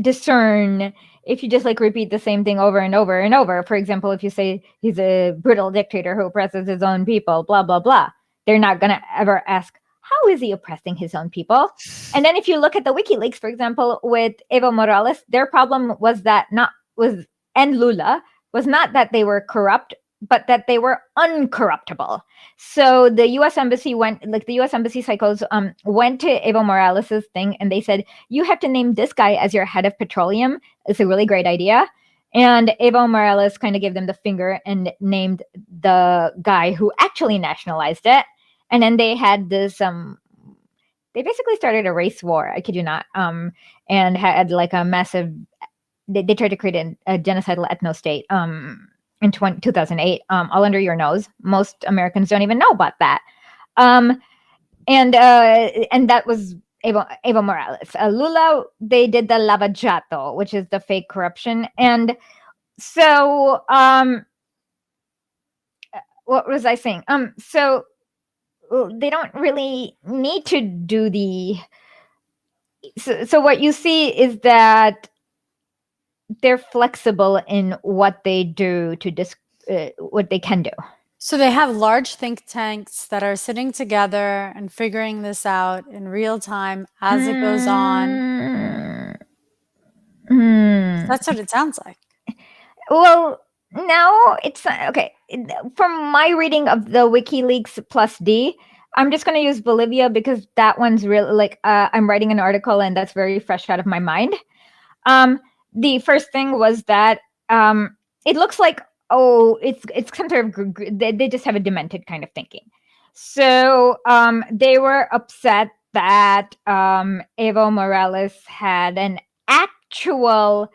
discern if you just like repeat the same thing over and over and over. For example, if you say he's a brutal dictator who oppresses his own people, blah, blah, blah, they're not going to ever ask, how is he oppressing his own people? And then if you look at the WikiLeaks, for example, with Evo Morales, their problem was and Lula was not that they were corrupt, but that they were uncorruptible. So the U.S. Embassy the U.S. Embassy psychos went to Evo Morales' thing and they said, you have to name this guy as your head of petroleum. It's a really great idea. And Evo Morales kind of gave them the finger and named the guy who actually nationalized it. And then they had this, they basically started a race war, I kid you not, and had like a massive, they tried to create a genocidal ethno-state in 2008, all under your nose. Most Americans don't even know about that. And that was Evo Morales. Lula, they did the lavajato, which is the fake corruption. And so, what was I saying? So they don't really need to do so what you see is that they're flexible in what they do to what they can do. So they have large think tanks that are sitting together and figuring this out in real time as it goes on. That's what it sounds like. Well, no, it's okay. From my reading of the WikiLeaks plus D, I'm just going to use Bolivia because that one's really like I'm writing an article and that's very fresh out of my mind. the first thing was that it looks like, oh, it's some sort of they just have a demented kind of thinking. So they were upset that Evo Morales had an actual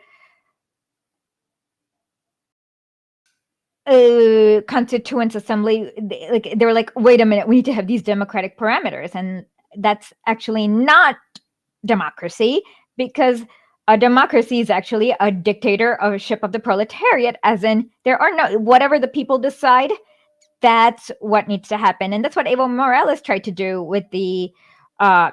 constituent assembly. They were like, wait a minute, we need to have these democratic parameters, and that's actually not democracy, because a democracy is actually a dictatorship of the proletariat, as in there are no, whatever the people decide, that's what needs to happen. And that's what Evo Morales tried to do with the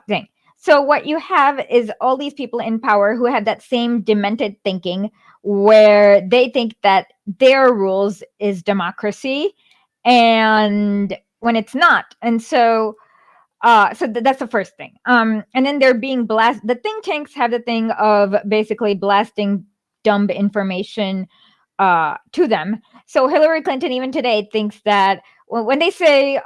thing. So what you have is all these people in power who have that same demented thinking, where they think that their rules is democracy, and when it's not. And so that's the first thing. And then they're being blasted. The think tanks have the thing of basically blasting dumb information to them. So Hillary Clinton, even today, thinks that when they say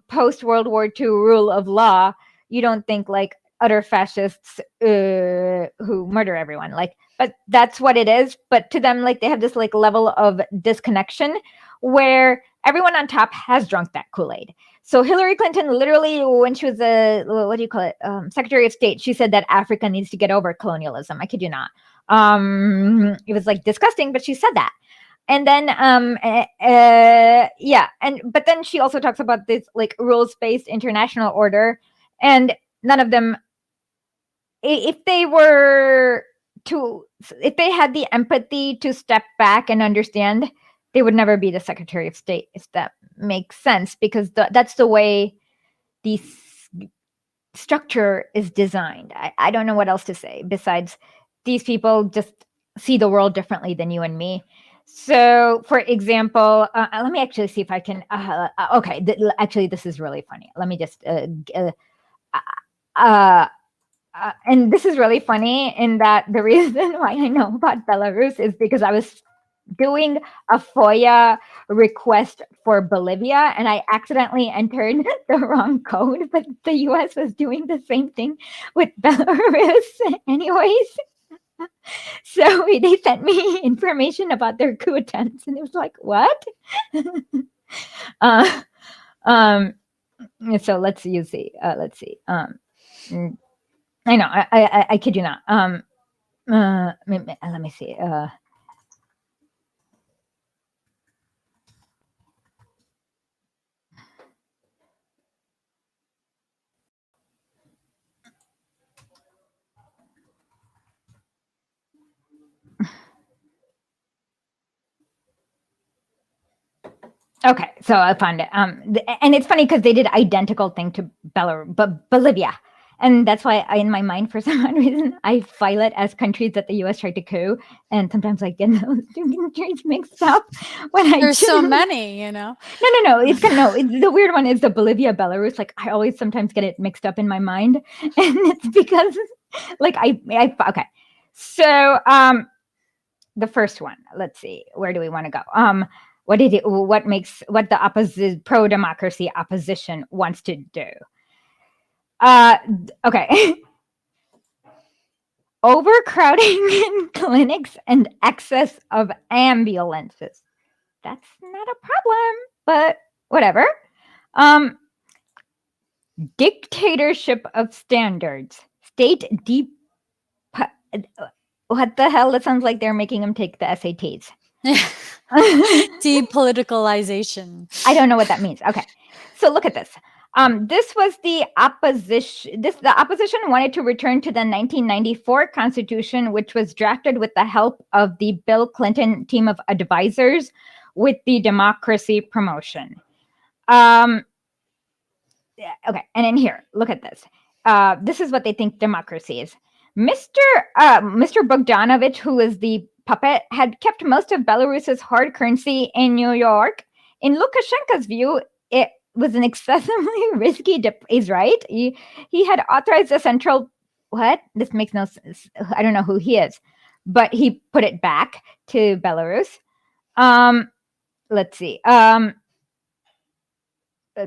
post World War II rule of law, you don't think like utter fascists who murder everyone. Like, but that's what it is. But to them, like, they have this like level of disconnection where everyone on top has drunk that Kool-Aid. So Hillary Clinton, literally, when she was what do you call it, Secretary of State, she said that Africa needs to get over colonialism. I kid you not. It was like disgusting, but she said that. And then, but then she also talks about this like rules-based international order, and none of them, if they had the empathy to step back and understand, they would never be the Secretary of State, if that makes sense, because that's the way the structure is designed. I don't know what else to say besides these people just see the world differently than you and me. So, for example, let me actually see if I can. Okay, actually, this is really funny. Let me just. And this is really funny in that the reason why I know about Belarus is because I was doing a FOIA request for Bolivia, and I accidentally entered the wrong code, but the US was doing the same thing with Belarus anyways. So they sent me information about their coup attempts, and it was like, what? So let's see. Let's see. I know. I kid you not. Let me see. Okay, so I found it. And it's funny because they did identical thing to Bolivia. And that's why in my mind, for some odd reason, I file it as countries that the US tried to coup. And sometimes I get those two countries mixed up when There's so many, you know. No. The weird one is the Bolivia, Belarus. Like, I always sometimes get it mixed up in my mind. And it's because like okay. So the first one, let's see, where do we want to go? What the opposite pro-democracy opposition wants to do. Okay. Overcrowding in clinics and excess of ambulances. That's not a problem, but whatever. Dictatorship of standards. State deep. What the hell? That sounds like they're making them take the SATs. Depoliticalization. I don't know what that means. Okay. So look at this. This was the opposition. The opposition wanted to return to the 1994 Constitution, which was drafted with the help of the Bill Clinton team of advisors with the democracy promotion. Okay, and in here, look at this. This is what they think democracy is. Mr. Bogdanovich, who is the puppet, had kept most of Belarus's hard currency in New York. In Lukashenko's view, it was an excessively risky. He's right. He had authorized the central. What? This makes no sense. I don't know who he is, but he put it back to Belarus. Let's see. Let's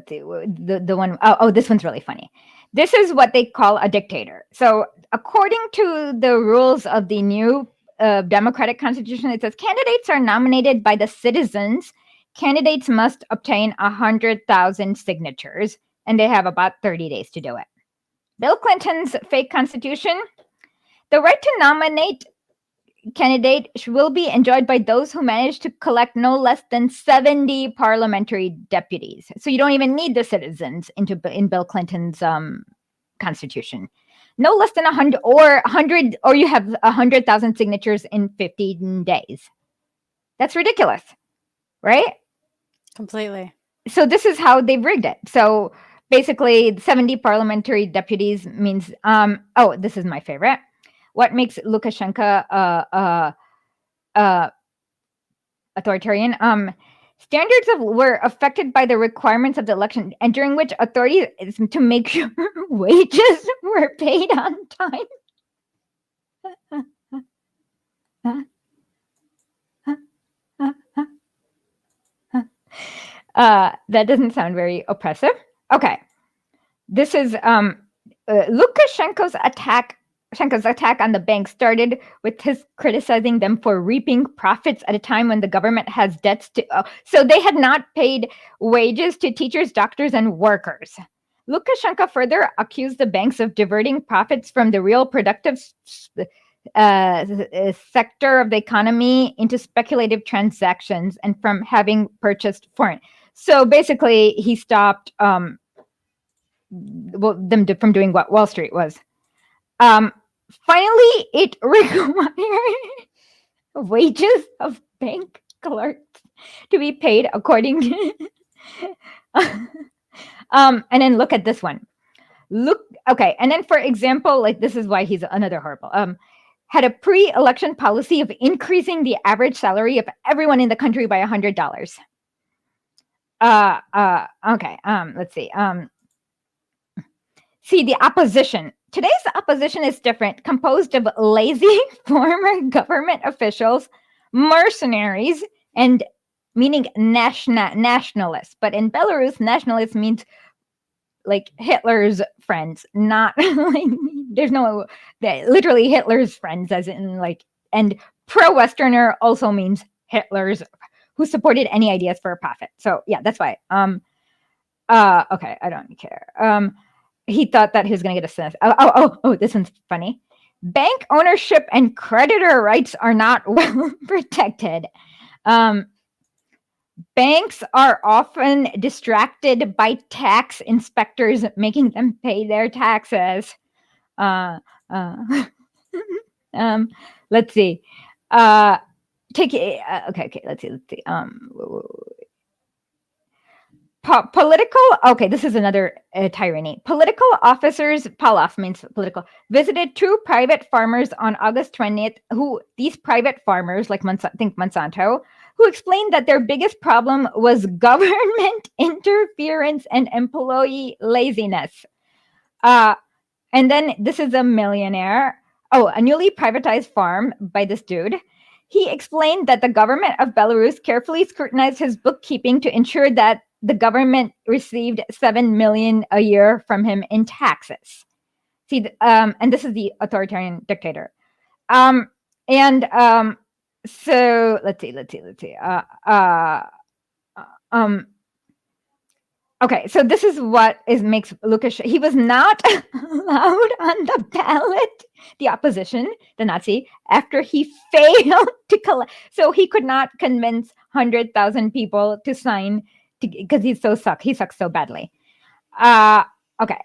see. The one. Oh, this one's really funny. This is what they call a dictator. So, according to the rules of the new democratic constitution, it says candidates are nominated by the citizens. Candidates must obtain 100,000 signatures, and they have about 30 days to do it. Bill Clinton's fake constitution, the right to nominate candidate will be enjoyed by those who manage to collect no less than 70 parliamentary deputies. So you don't even need the citizens in Bill Clinton's constitution. No less than 100, or you have 100,000 signatures in 15 days. That's ridiculous, right? Completely. So this is how they've rigged it. So basically, 70 parliamentary deputies means, this is my favorite. What makes Lukashenko authoritarian? Standards were affected by the requirements of the election, and during which authorities to make sure wages were paid on time. That doesn't sound very oppressive. Okay, this is Lukashenko's attack. Lukashenko's attack on the bank started with his criticizing them for reaping profits at a time when the government has debts to. So they had not paid wages to teachers, doctors, and workers. Lukashenko further accused the banks of diverting profits from the real productive sector of the economy into speculative transactions and from having purchased foreign. So basically, he stopped them from doing what Wall Street was. Finally, it required wages of bank clerks to be paid according to. And then look at this one. Okay, and then for example, like this is why he's another horrible. Had a pre-election policy of increasing the average salary of everyone in the country by $100. Okay. Let's see. See the opposition. Today's opposition is different, composed of lazy former government officials, mercenaries, and meaning nationalists. But in Belarus, nationalists means like Hitler's friends, not like there's no literally Hitler's friends, as in like, and pro-Westerner also means Hitler's who supported any ideas for a profit. So yeah, that's why. Okay, I don't care. He thought that he was going to get a sentence. Oh, this one's funny. Bank ownership and creditor rights are not well protected. Banks are often distracted by tax inspectors making them pay their taxes. Let's see. Okay. Let's see. Political. Okay, this is another tyranny. Political officers, Pavlov means political, visited two private farmers on August 20th. These private farmers, like Monsanto, who explained that their biggest problem was government interference and employee laziness. And then this is a millionaire. A newly privatized farm by this dude. He explained that the government of Belarus carefully scrutinized his bookkeeping to ensure that the government received $7 million a year from him in taxes. See, and this is the authoritarian dictator. So let's see. Okay, so this is what makes Lukashenko. He was not allowed on the ballot, the opposition, the Nazi, after he failed to collect. So he could not convince 100,000 people to sign because he sucks so badly. Okay.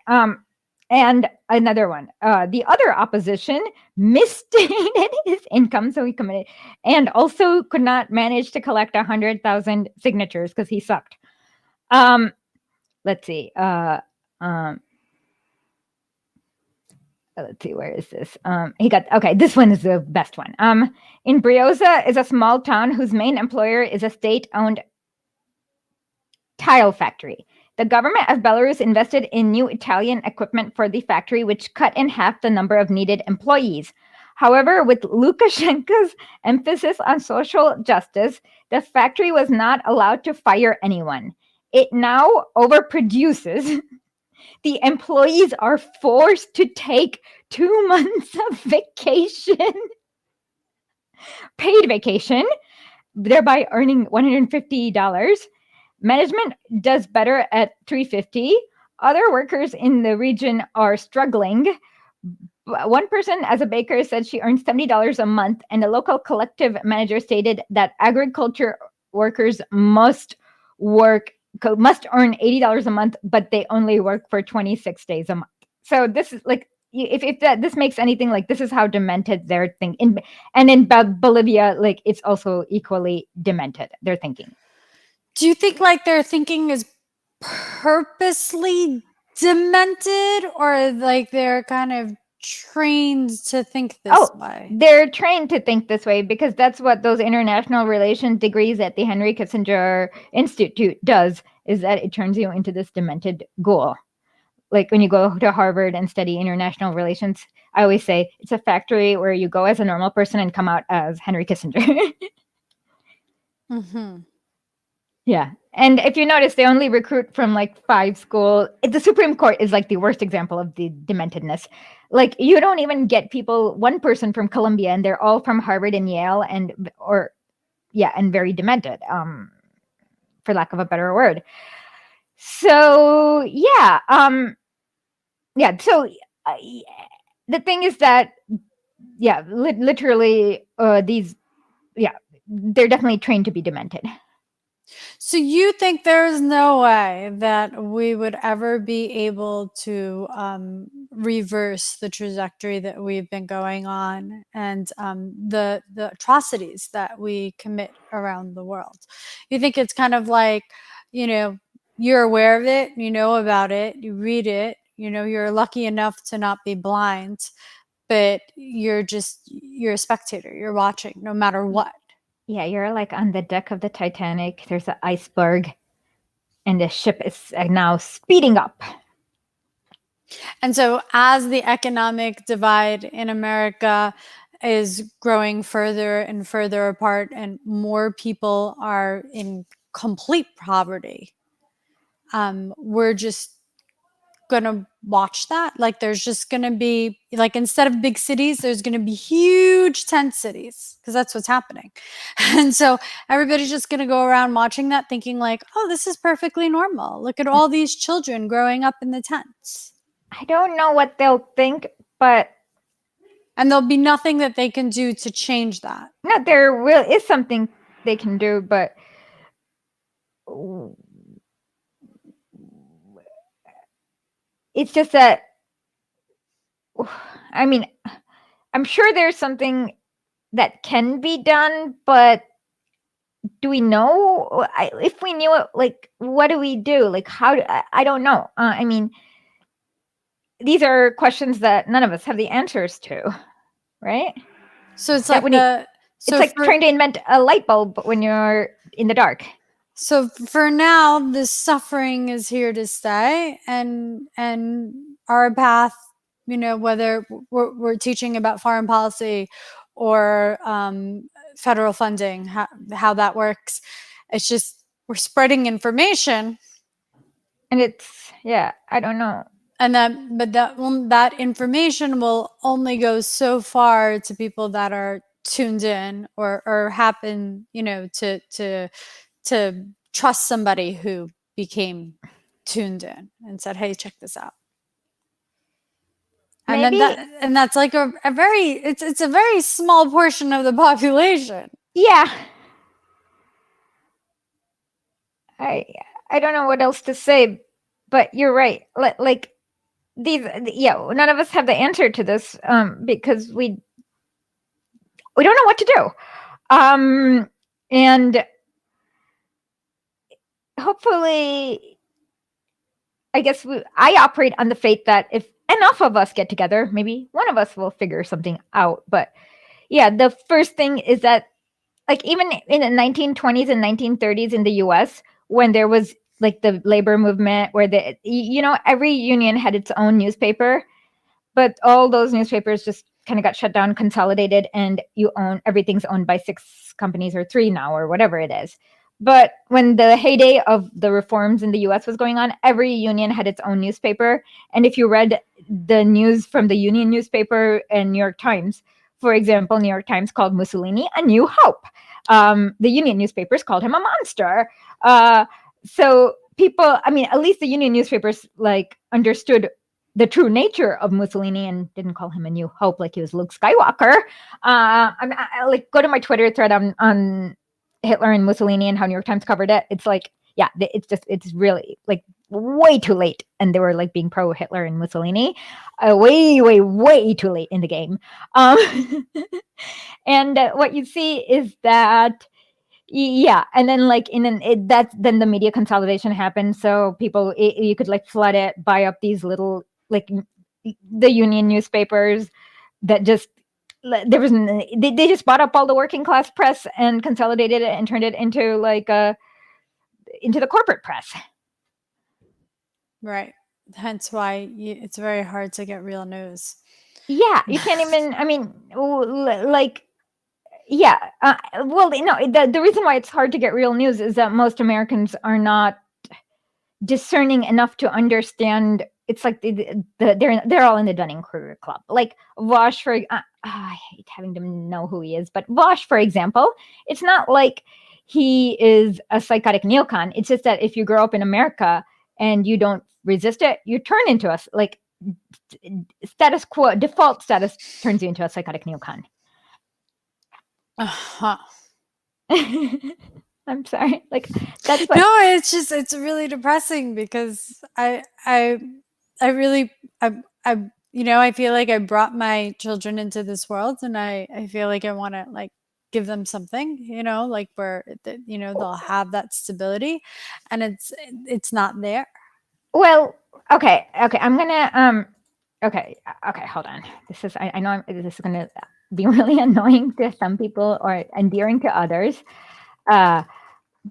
And another one. The other opposition misstated his income, so he committed, and also could not manage to collect 100,000 signatures because he sucked. Let's see. Let's see, where is this? This one is the best one. In Brioza is a small town whose main employer is a state-owned tile factory. The government of Belarus invested in new Italian equipment for the factory, which cut in half the number of needed employees. However, with Lukashenko's emphasis on social justice, the factory was not allowed to fire anyone. It now overproduces. The employees are forced to take 2 months of vacation. paid vacation, thereby earning $150. Management does better at $350. Other workers in the region are struggling. One person, as a baker, said she earns $70 a month, and a local collective manager stated that agriculture workers must earn $80 a month, but they only work for 26 days a month. So this is like, if this makes anything, like, this is how demented they're thinking. And in Bolivia, like, it's also equally demented, they're thinking. Do you think like their thinking is purposely demented, or like they're kind of trained to think this way? They're trained to think this way because that's what those international relations degrees at the Henry Kissinger Institute does, is that it turns you into this demented ghoul. Like when you go to Harvard and study international relations, I always say it's a factory where you go as a normal person and come out as Henry Kissinger. Mm-hmm. Yeah. And if you notice, they only recruit from like 5 schools. The Supreme Court is like the worst example of the dementedness. Like, you don't even get one person from Columbia, and they're all from Harvard and Yale and very demented, for lack of a better word. So, yeah. So the thing is that, literally, they're definitely trained to be demented. So you think there's no way that we would ever be able to reverse the trajectory that we've been going on, and the atrocities that we commit around the world? You think it's kind of like, you're aware of it, you know about it, you read it, you're lucky enough to not be blind, but you're a spectator, you're watching no matter what. Yeah, you're like on the deck of the Titanic. There's an iceberg, and the ship is now speeding up. And so as the economic divide in America is growing further and further apart, and more people are in complete poverty, we're just going to watch that. Like, there's just going to be, like, instead of big cities, there's going to be huge tent cities, because that's what's happening. And so everybody's just going to go around watching that, thinking like, oh, this is perfectly normal. Look at all these children growing up in the tents. I don't know what they'll think, but... And there'll be nothing that they can do to change that. No, there is something they can do, but... It's just that, I mean, I'm sure there's something that can be done, but do we know? If we knew it, like, what do we do? Like, I don't know. I mean, these are questions that none of us have the answers to, right? So it's like trying to invent a light bulb when you're in the dark. So for now, this suffering is here to stay, and our path, whether we're teaching about foreign policy or federal funding, how that works, it's just we're spreading information, and it's I don't know, and that information will only go so far to people that are tuned in or happen, to trust somebody who became tuned in and said, hey, check this out. Maybe. And that's like a very, it's a very small portion of the population. Yeah. I don't know what else to say, but you're right. Like none of us have the answer to this, because we don't know what to do. And hopefully, I guess I operate on the faith that if enough of us get together, maybe one of us will figure something out. But the first thing is that, like, even in the 1920s and 1930s in the US, when there was like the labor movement, where every union had its own newspaper, but all those newspapers just kind of got shut down, consolidated, and everything's owned by 6 companies or 3 now, or whatever it is. But when the heyday of the reforms in the US was going on, every union had its own newspaper. And if you read the news from the union newspaper and New York Times For example, New York Times called Mussolini a new hope. The Union newspapers called him a monster. So people, I mean, at least the Union newspapers like understood the true nature of Mussolini and didn't call him a new hope like he was Luke Skywalker. I like go to my Twitter thread on Hitler and Mussolini and how New York Times covered it. It's like, yeah, it's really like way too late, and they were like being pro Hitler and Mussolini, way too late in the game. And what you see is that, yeah, and then like then the media consolidation happened, so people you could like flood it, buy up these little like the Union newspapers that just there was they just bought up all the working class press and consolidated it and turned it into like into the corporate press. Right. Hence why it's very hard to get real news. Yeah, you can't even. I mean, like, yeah. Well, the reason why it's hard to get real news is that most Americans are not discerning enough to understand. It's like they're all in the Dunning-Kruger club. Like Vosh, I hate having to know who he is, but Vosh, for example, it's not like he is a psychotic neocon. It's just that if you grow up in America and you don't resist it, you turn into us like status quo. Default status turns you into a psychotic neocon. Uh-huh. I'm sorry. Like that's what. No, it's really depressing because I really I feel like I brought my children into this world, and I feel like I want to like give them something, like where they'll have that stability, and it's not there. Well, okay. I'm gonna okay, hold on. This is I know this is gonna be really annoying to some people or endearing to others.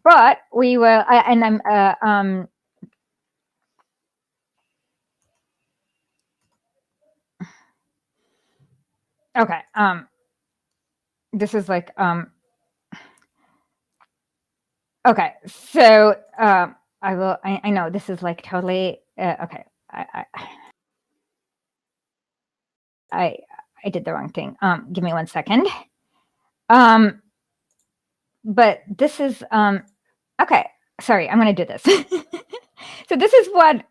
But we will, and I'm okay. This is like okay. So I will. I know this is like totally okay. I did the wrong thing. Give me 1 second. But this is okay. Sorry, I'm gonna do this. So this is what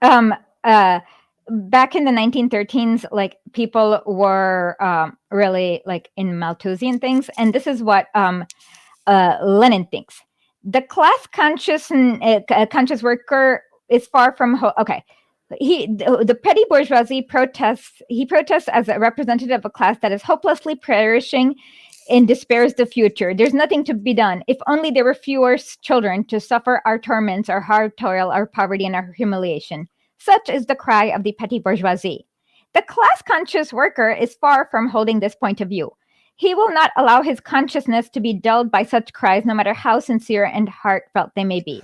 back in the 1913s, like people were really like in Malthusian things, and this is what Lenin thinks. The class conscious conscious worker is far from okay. The petty bourgeoisie protests. He protests as a representative of a class that is hopelessly perishing and despairs the future. There's nothing to be done. If only there were fewer children to suffer our torments, our hard toil, our poverty, and our humiliation. Such is the cry of the petty bourgeoisie. The class-conscious worker is far from holding this point of view. He will not allow his consciousness to be dulled by such cries, no matter how sincere and heartfelt they may be.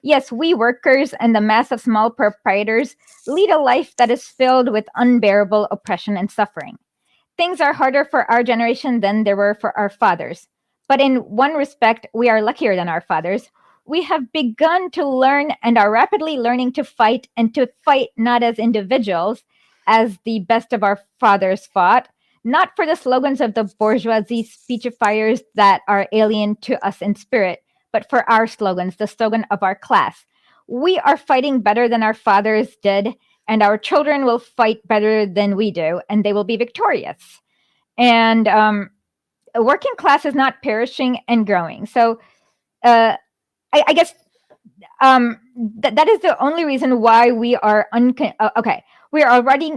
Yes, we workers and the mass of small proprietors lead a life that is filled with unbearable oppression and suffering. Things are harder for our generation than they were for our fathers. But in one respect, we are luckier than our fathers. We have begun to learn and are rapidly learning to fight, and to fight not as individuals, as the best of our fathers fought, not for the slogans of the bourgeoisie speechifiers that are alien to us in spirit, but for our slogans, the slogan of our class. We are fighting better than our fathers did, and our children will fight better than we do, and they will be victorious. And a working class is not perishing and growing. So I guess that is the only reason why we are okay. We are already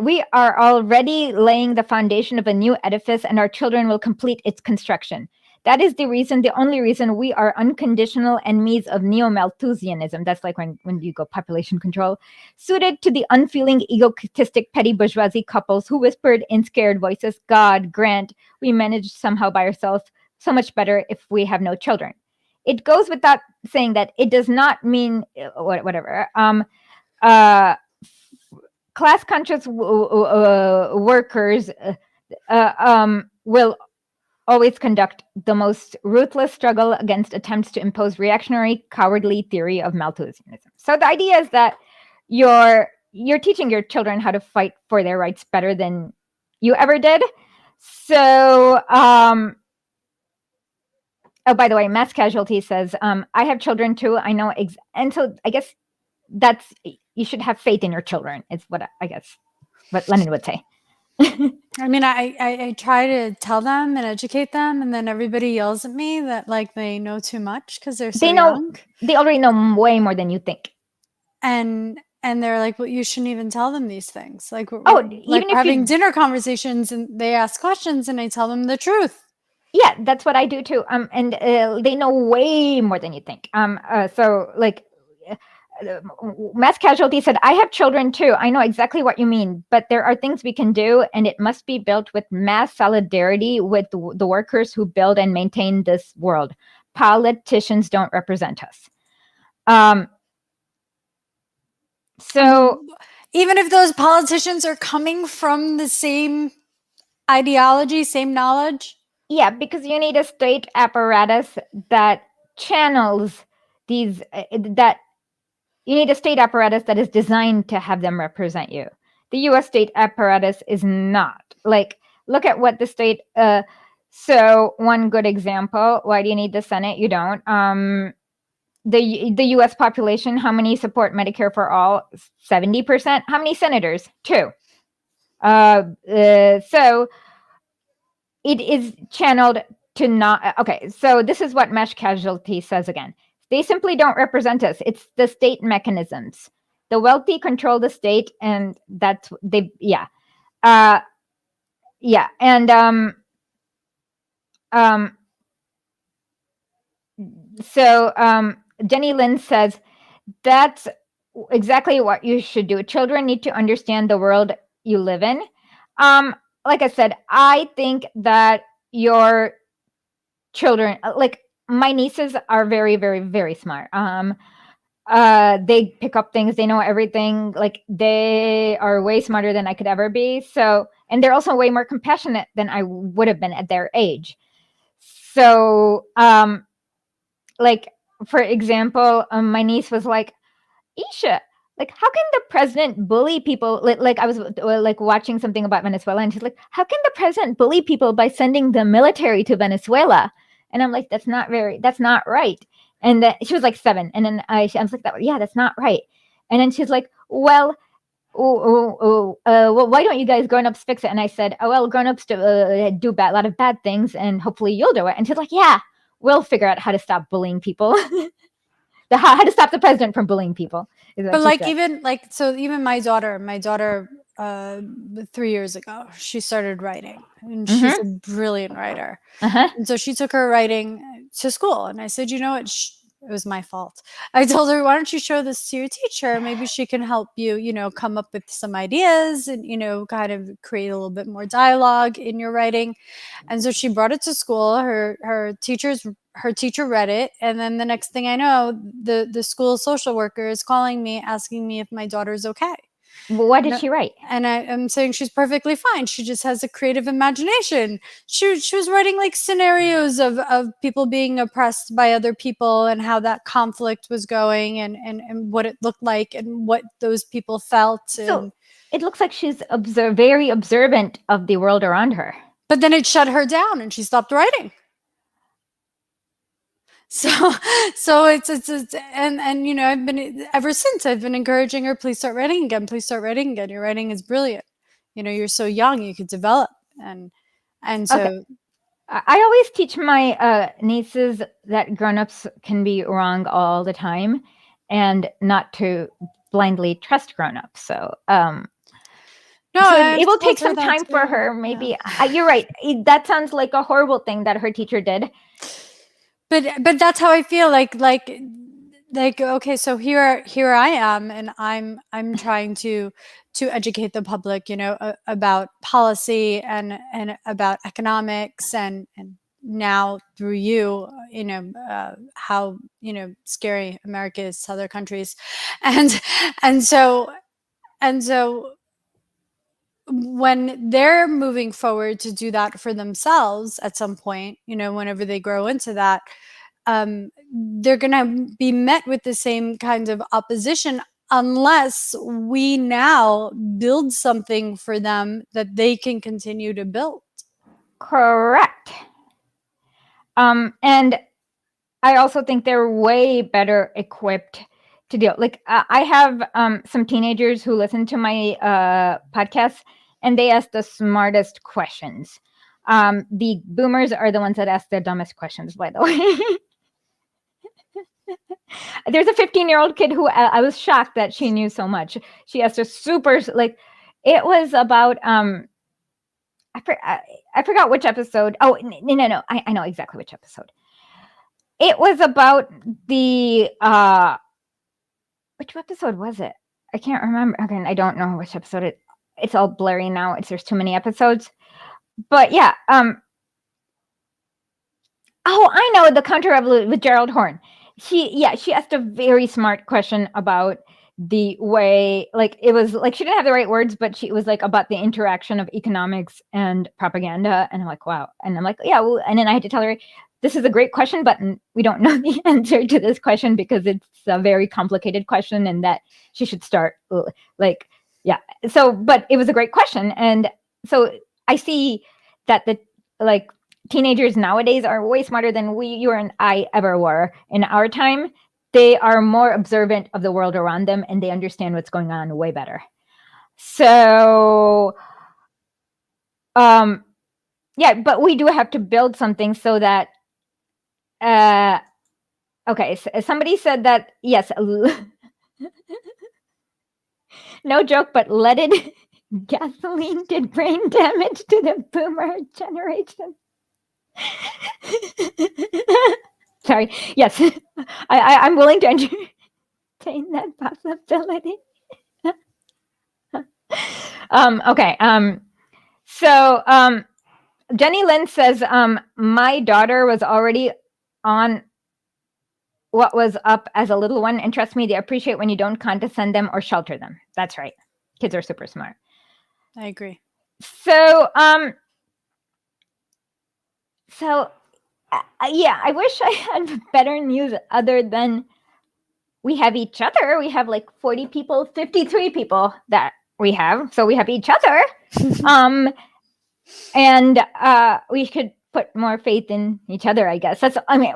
we are already laying the foundation of a new edifice, and our children will complete its construction. That is the only reason we are unconditional enemies of neo-Malthusianism. That's like when you go population control, suited to the unfeeling, egotistic, petty bourgeoisie couples who whispered in scared voices, God grant we manage somehow by ourselves so much better if we have no children. It goes without saying that it does not mean whatever. Class-conscious workers will always conduct the most ruthless struggle against attempts to impose reactionary, cowardly theory of Malthusianism. So the idea is that you're teaching your children how to fight for their rights better than you ever did. So, oh, by the way, Mass Casualty says, I have children too. I know. And so I guess that's, you should have faith in your children, is what I guess what Lenin would say. I mean, I try to tell them and educate them, and then everybody yells at me that like they know too much because they're so young. They already know way more than you think. And they're like, well, you shouldn't even tell them these things. Like, even we're having dinner conversations and they ask questions and I tell them the truth. Yeah, that's what I do too. And they know way more than you think. So like, Mass Casualty said, I have children too. I know exactly what you mean, but there are things we can do, and it must be built with mass solidarity with the workers who build and maintain this world. Politicians don't represent us. So even if those politicians are coming from the same ideology, same knowledge? Yeah, because you need a state apparatus that channels these, you need a state apparatus that is designed to have them represent you. The US state apparatus is not. Like, look at what the state, so one good example, why do you need the Senate? You don't. The US population, how many support Medicare for all? 70%. How many senators? 2. So it is channeled to not, okay, so this is what Mass Casualty says again. They simply don't represent us. It's the state mechanisms. The wealthy control the state, and that's, they, yeah. Yeah, and so Jenny Lynn says, that's exactly what you should do. Children need to understand the world you live in. Like I said, I think that your children, like my nieces are very, very, very smart. They pick up things, they know everything. Like they are way smarter than I could ever be. So, and they're also way more compassionate than I would have been at their age. So, like for example, my niece was like, Isha, like, how can the president bully people? Like I was like watching something about Venezuela, and she's like, how can the president bully people by sending the military to Venezuela? And I'm like, that's not right. And then she was like 7. And then I was like, yeah, that's not right. And then she's like, well, well, why don't you guys grown-ups fix it? And I said, oh, well, grown-ups do a lot of bad things, and hopefully you'll do it. And she's like, yeah, we'll figure out how to stop bullying people. How to stop the president from bullying people. But like even like, so even my daughter 3 years ago, she started writing, and she's a brilliant writer. And so she took her writing to school, and I said, you know what, it was my fault. I told her, why don't you show this to your teacher? Maybe she can help you, you know, come up with some ideas and, you know, kind of create a little bit more dialogue in your writing. And so she brought it to school. Her teacher read it, and then the next thing I know, the school social worker is calling me asking me if my daughter's okay. Well, what did she write? And I'm saying she's perfectly fine. She just has a creative imagination. She was writing like scenarios of people being oppressed by other people, and how that conflict was going, and what it looked like, and what those people felt. So it looks like she's very observant of the world around her. But then it shut her down, and she stopped writing. So it's and you know, I've been, ever since, I've been encouraging her, please start writing again, please start writing again. Your writing is brilliant. You know, you're so young, you could develop. And so okay. I always teach my nieces that grown-ups can be wrong all the time, and not to blindly trust grown-ups. So so it will take some time for her, maybe. Yeah. You're right. That sounds like a horrible thing that her teacher did. But that's how I feel. Like okay, so here I am, and I'm trying to educate the public, you know, about policy and about economics, and now through you know, how, you know, scary America is to other countries, and so when they're moving forward to do that for themselves at some point, you know, whenever they grow into that, they're going to be met with the same kind of opposition, unless we now build something for them that they can continue to build. Correct. And I also think they're way better equipped to deal. Like I have some teenagers who listen to my podcasts, and they ask the smartest questions. The boomers are the ones that ask the dumbest questions, by the way. There's a 15-year-old kid who I was shocked that she knew so much. She asked a super, like, it was about I forgot which episode. Oh, no. I know exactly which episode. It was about the which episode was it? I can't remember. Again, I don't know which episode it's all blurry now. There's too many episodes. But yeah, oh, I know, the Counter Revolution with Gerald Horne. She asked a very smart question about the way, like, it was like she didn't have the right words, but it was like about the interaction of economics and propaganda. And I'm like, wow. And I'm like, yeah. Well, and then I had to tell her, this is a great question, but we don't know the answer to this question because it's a very complicated question, and that she should start like, yeah. So, but it was a great question. And so I see that the, like, teenagers nowadays are way smarter than you and I ever were in our time. They are more observant of the world around them, and they understand what's going on way better. So, yeah, but we do have to build something so that, okay, so somebody said that, yes, no joke, but leaded gasoline did brain damage to the boomer generation. Sorry. Yes, I'm willing to entertain that possibility. Okay. So Jenny Lynn says, my daughter was already on what was up as a little one, and trust me, they appreciate when you don't condescend them or shelter them. That's right. Kids are super smart. I agree. So yeah, I wish I had better news other than we have each other. We have like 40 people, 53 people that we have. So we have each other. And we should put more faith in each other, I guess. That's, I mean,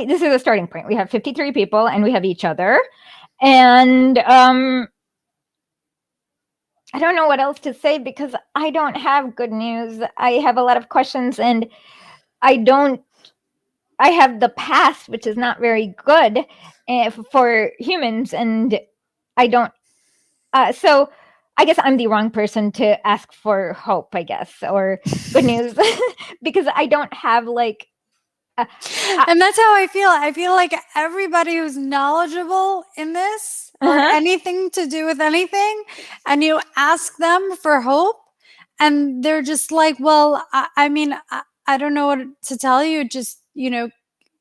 this is a starting point. We have 53 people and we have each other. And I don't know what else to say because I don't have good news. I have a lot of questions, and I have the past, which is not very good for humans, and I don't. So I guess I'm the wrong person to ask for hope, I guess, or good news, because I don't have like. And that's how I feel. I feel like everybody who's knowledgeable in this or anything to do with anything, and you ask them for hope, and they're just like, well, I mean, I don't know what to tell you. Just,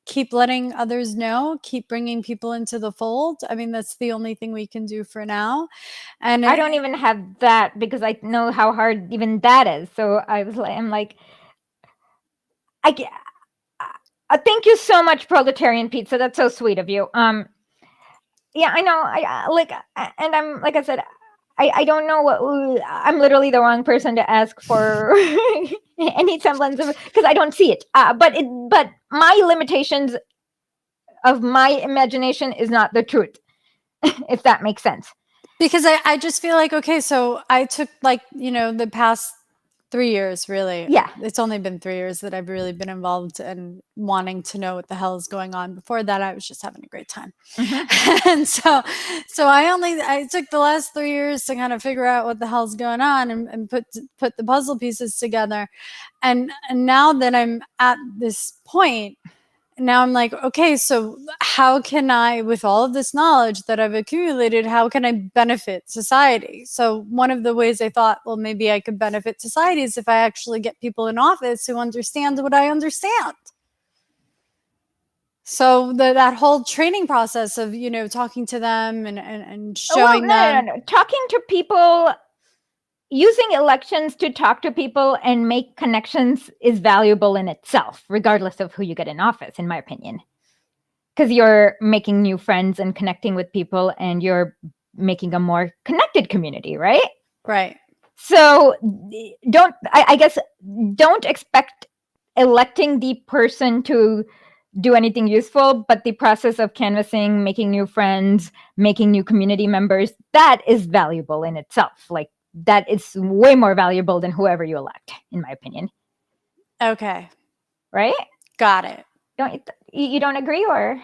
keep letting others know, keep bringing people into the fold. I mean, that's the only thing we can do for now. And I don't even have that because I know how hard even that is. So I'm like, thank you so much, Proletarian Pizza. That's so sweet of you. Yeah, I know. And I'm, like I said, I don't know what. I'm literally the wrong person to ask for any semblance of, because I don't see it. But my limitations of my imagination is not the truth, if that makes sense. Because I just feel like, okay, so I took the past 3 years, really. Yeah. It's only been 3 years that I've really been involved and wanting to know what the hell is going on. Before that, I was just having a great time. Mm-hmm. And so I took the last 3 years to kind of figure out what the hell's going on and put the puzzle pieces together. And now that I'm at this point, now I'm like, okay, so how can I, with all of this knowledge that I've accumulated, how can I benefit society? So one of the ways I thought, well, maybe I could benefit society is if I actually get people in office who understand what I understand. So that whole training process of, talking to them and showing them. No. Talking to people, using elections to talk to people and make connections is valuable in itself, regardless of who you get in office, in my opinion. Because you're making new friends and connecting with people, and you're making a more connected community, right? Right. So I guess don't expect electing the person to do anything useful, but the process of canvassing, making new friends, making new community members, that is valuable in itself. Like that is way more valuable than whoever you elect, in my opinion. Okay. Right? Got it. You don't agree, or?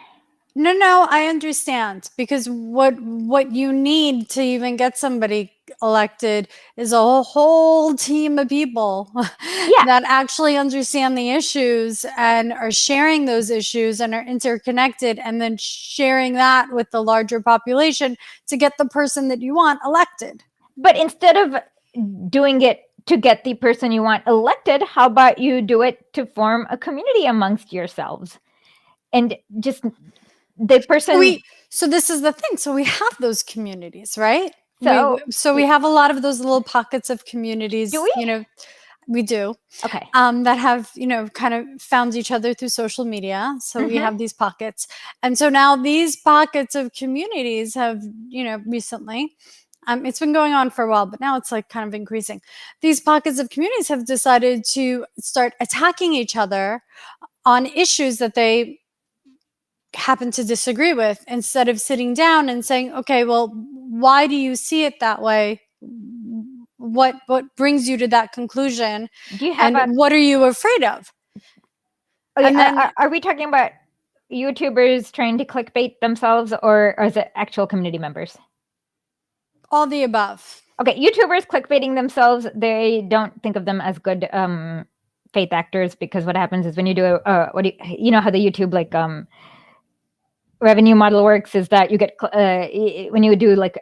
No, I understand, because what you need to even get somebody elected is a whole team of people that actually understand the issues and are sharing those issues and are interconnected, and then sharing that with the larger population to get the person that you want elected. But instead of doing it to get the person you want elected, how about you do it to form a community amongst yourselves? And just the person... So this is the thing. So we have those communities, right? So we have a lot of those little pockets of communities. Do we? You know, we do. Okay. That have, kind of found each other through social media. So we have these pockets. And so now these pockets of communities have, recently, it's been going on for a while, but now it's like kind of increasing. These pockets of communities have decided to start attacking each other on issues that they happen to disagree with, instead of sitting down and saying, okay, well, why do you see it that way? What brings you to that conclusion? Do you have and what are you afraid of? Okay, And then, are we talking about YouTubers trying to clickbait themselves, or is it actual community members? all the above. Okay, YouTubers clickbaiting themselves, they don't think of them as good faith actors, because what happens is when you do you know how the YouTube revenue model works is that you get when you do what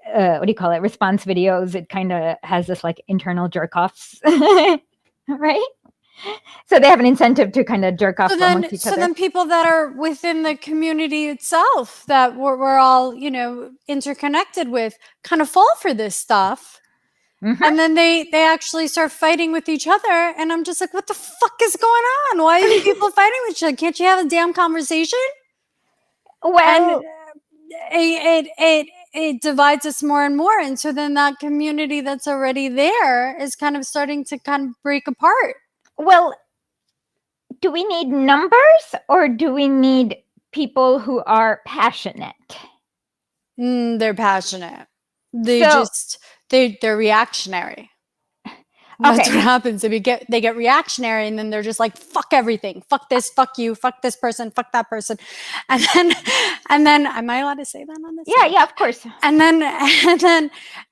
do you call it, response videos, it kind of has this like internal jerk offs, right? So they have an incentive to kind of jerk off amongst each other. So then people that are within the community itself that we're all, interconnected with, kind of fall for this stuff. And then they actually start fighting with each other. And I'm just like, what the fuck is going on? Why are you people fighting with each other? Can't you have a damn conversation? Well, and it divides us more and more. And so then that community that's already there is kind of starting to kind of break apart. Well, do we need numbers, or do we need people who are passionate? They're passionate. They're reactionary. That's what happens. They get reactionary, and then they're just like, fuck everything, fuck this, fuck you, fuck this person, fuck that person, and then am I allowed to say that on this? Yeah, of course. And then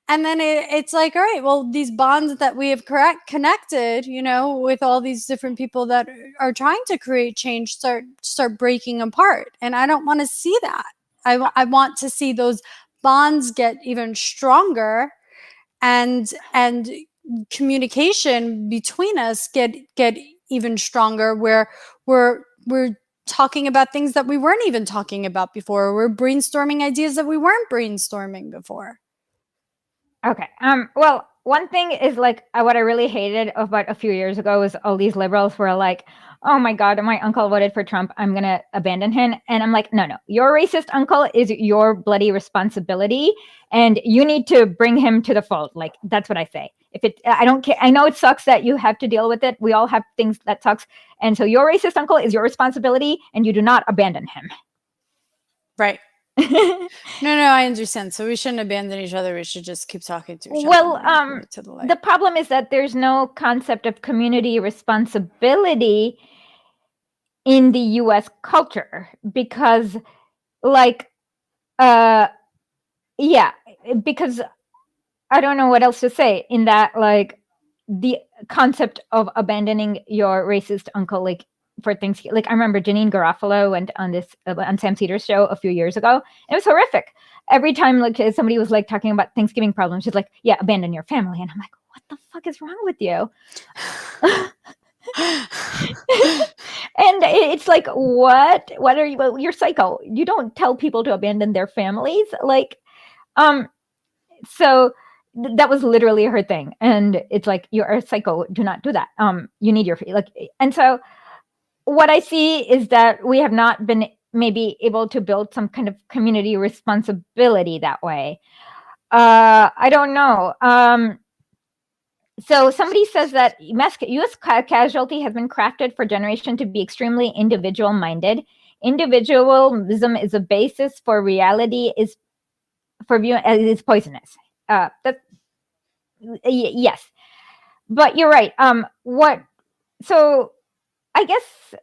it's like, all right, well, these bonds that we have connected, with all these different people that are trying to create change, start breaking apart, and I don't want to see that. I want to see those bonds get even stronger, and communication between us get even stronger, where we're talking about things that we weren't even talking about before. We're brainstorming ideas that we weren't brainstorming before. Okay. Well, one thing is what I really hated about a few years ago was all these liberals were like, oh my God, my uncle voted for Trump, I'm going to abandon him. And I'm like, no, your racist uncle is your bloody responsibility, and you need to bring him to the fold. Like, that's what I say. I don't care. I know it sucks that you have to deal with it. We all have things that sucks. And so your racist uncle is your responsibility, and you do not abandon him. Right. No, I understand. So we shouldn't abandon each other. We should just keep talking to each other. Well, the problem is that there's no concept of community responsibility in the US culture, because because I don't know what else to say in that, the concept of abandoning your racist uncle, for things I remember Janine Garofalo went on this on Sam Cedars show a few years ago. It was horrific. Every time somebody was talking about Thanksgiving problems, she's like, yeah, abandon your family. And I'm like, what the fuck is wrong with you? And it's like, what are you? Well, you're psycho. You don't tell people to abandon their families. So that was literally her thing. And it's like, you're a psycho. Do not do that. You need your and so what I see is that we have not been maybe able to build some kind of community responsibility that way. I don't know. So somebody says that U.S. casualty has been crafted for generation to be extremely individual-minded. Individualism is a basis for reality is poisonous. Yes, but you're right. So I guess,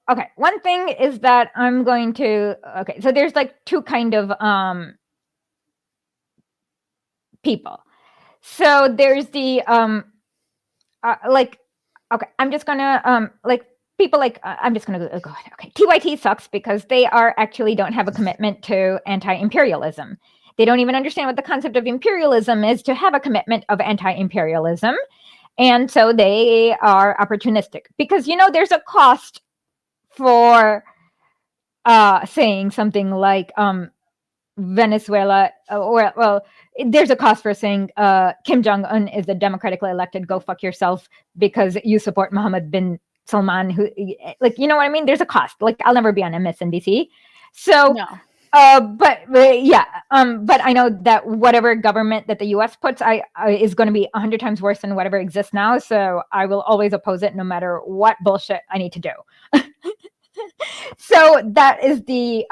okay, one thing is that I'm going to, okay, so there's like two kind of people. So there's the like, okay, I'm just gonna like people like I'm just gonna go ahead. Okay, TYT sucks because they actually don't have a commitment to anti-imperialism. They don't even understand what the concept of imperialism is to have a commitment of anti-imperialism. And so they are opportunistic because, there's a cost for saying something like Venezuela, there's a cost for saying Kim Jong-un is the democratically elected, go fuck yourself because you support Mohammed bin Salman, who, like, you know what I mean? There's a cost. Like, I'll never be on MSNBC. So, No. but I know that whatever government that the U.S. puts, is going to be 100 times worse than whatever exists now. So I will always oppose it, no matter what bullshit I need to do. So that is the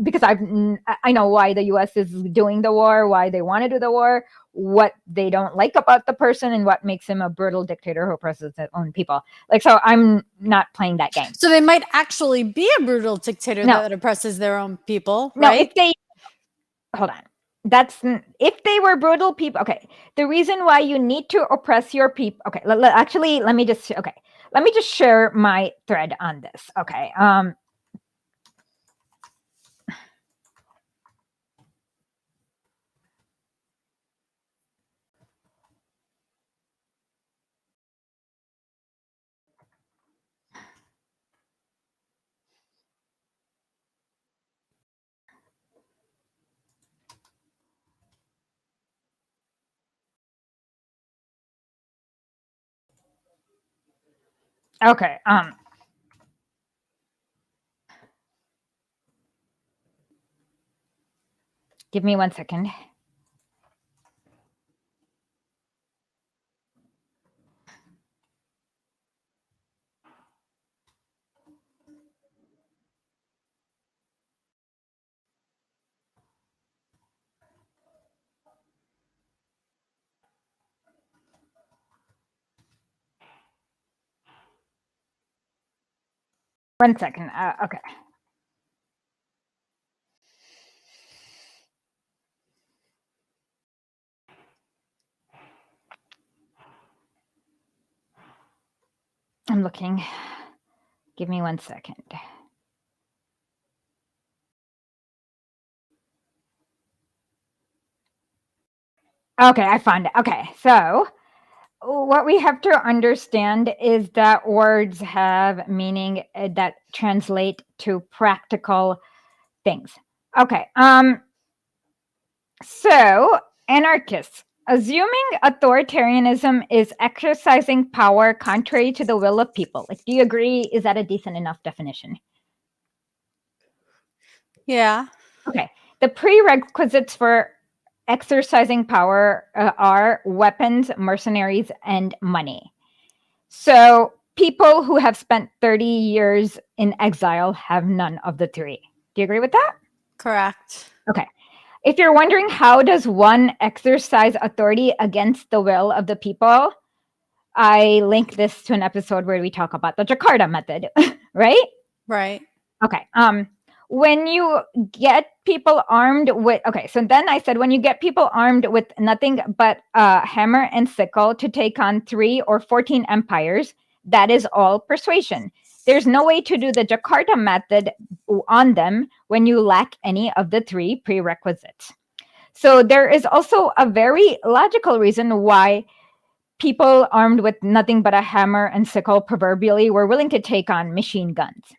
because I know why the U.S. is doing the war, why they want to do the war, what they don't like about the person, and what makes him a brutal dictator who oppresses his own people. Like, so I'm not playing that game. So they might actually be a brutal dictator that oppresses their own people, right? No, hold on. If they were brutal people. Okay, the reason why you need to oppress your people. Okay, let me just share my thread on this. Okay. Okay. Give me 1 second. One second. Okay. I'm looking. Give me 1 second. Okay, I found it. Okay, so what we have to understand is that words have meaning that translate to practical things. Okay. So anarchists, assuming authoritarianism is exercising power contrary to the will of people. Like, do you agree? Is that a decent enough definition? Yeah. Okay. The prerequisites for exercising power are weapons, mercenaries, and money. So people who have spent 30 years in exile have none of the three. Do you agree with that? Correct. Okay. If you're wondering how does one exercise authority against the will of the people, I link this to an episode where we talk about the Jakarta method, right? Right. Okay. When you get people armed with, okay, so then I said, when you get people armed with nothing but a hammer and sickle to take on 3 or 14 empires, that is all persuasion. There's no way to do the Jakarta method on them when you lack any of the 3 prerequisites. So there is also a very logical reason why people armed with nothing but a hammer and sickle proverbially were willing to take on machine guns.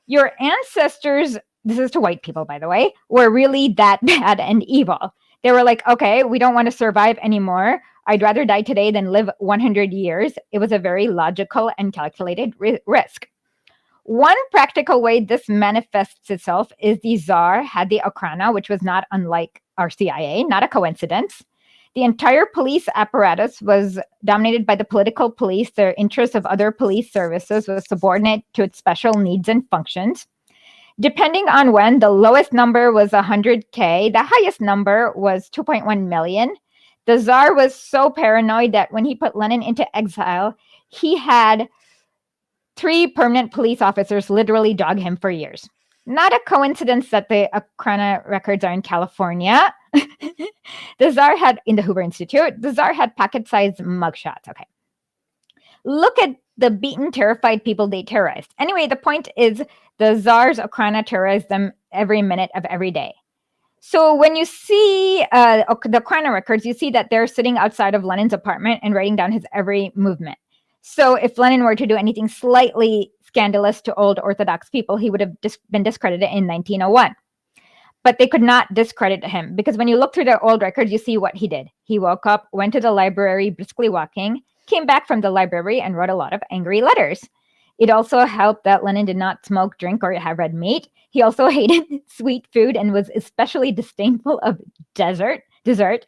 Your ancestors, this is to white people, by the way, were really that bad and evil. They were like, okay, we don't want to survive anymore. I'd rather die today than live 100 years. It was a very logical and calculated risk. One practical way this manifests itself is the Tsar had the Okhrana, which was not unlike our CIA, not a coincidence. The entire police apparatus was dominated by the political police. The interests of other police services was subordinate to its special needs and functions. Depending on when, the lowest number was 100K. The highest number was 2.1 million. The Tsar was so paranoid that when he put Lenin into exile, he had 3 permanent police officers literally dog him for years. Not a coincidence that the Ukraina records are in California. The Tsar had, in the Hoover Institute, the Tsar had pocket-sized mugshots. Okay. Look at the beaten, terrified people they terrorized. Anyway, the point is the Tsar's Ukraina terrorized them every minute of every day. So when you see the Ukraina records, you see that they're sitting outside of Lenin's apartment and writing down his every movement. So if Lenin were to do anything slightly scandalous to old Orthodox people, he would have been discredited in 1901. But they could not discredit him because when you look through the old records, you see what he did. He woke up, went to the library, briskly walking, came back from the library and wrote a lot of angry letters. It also helped that Lenin did not smoke, drink, or have red meat. He also hated sweet food and was especially disdainful of dessert.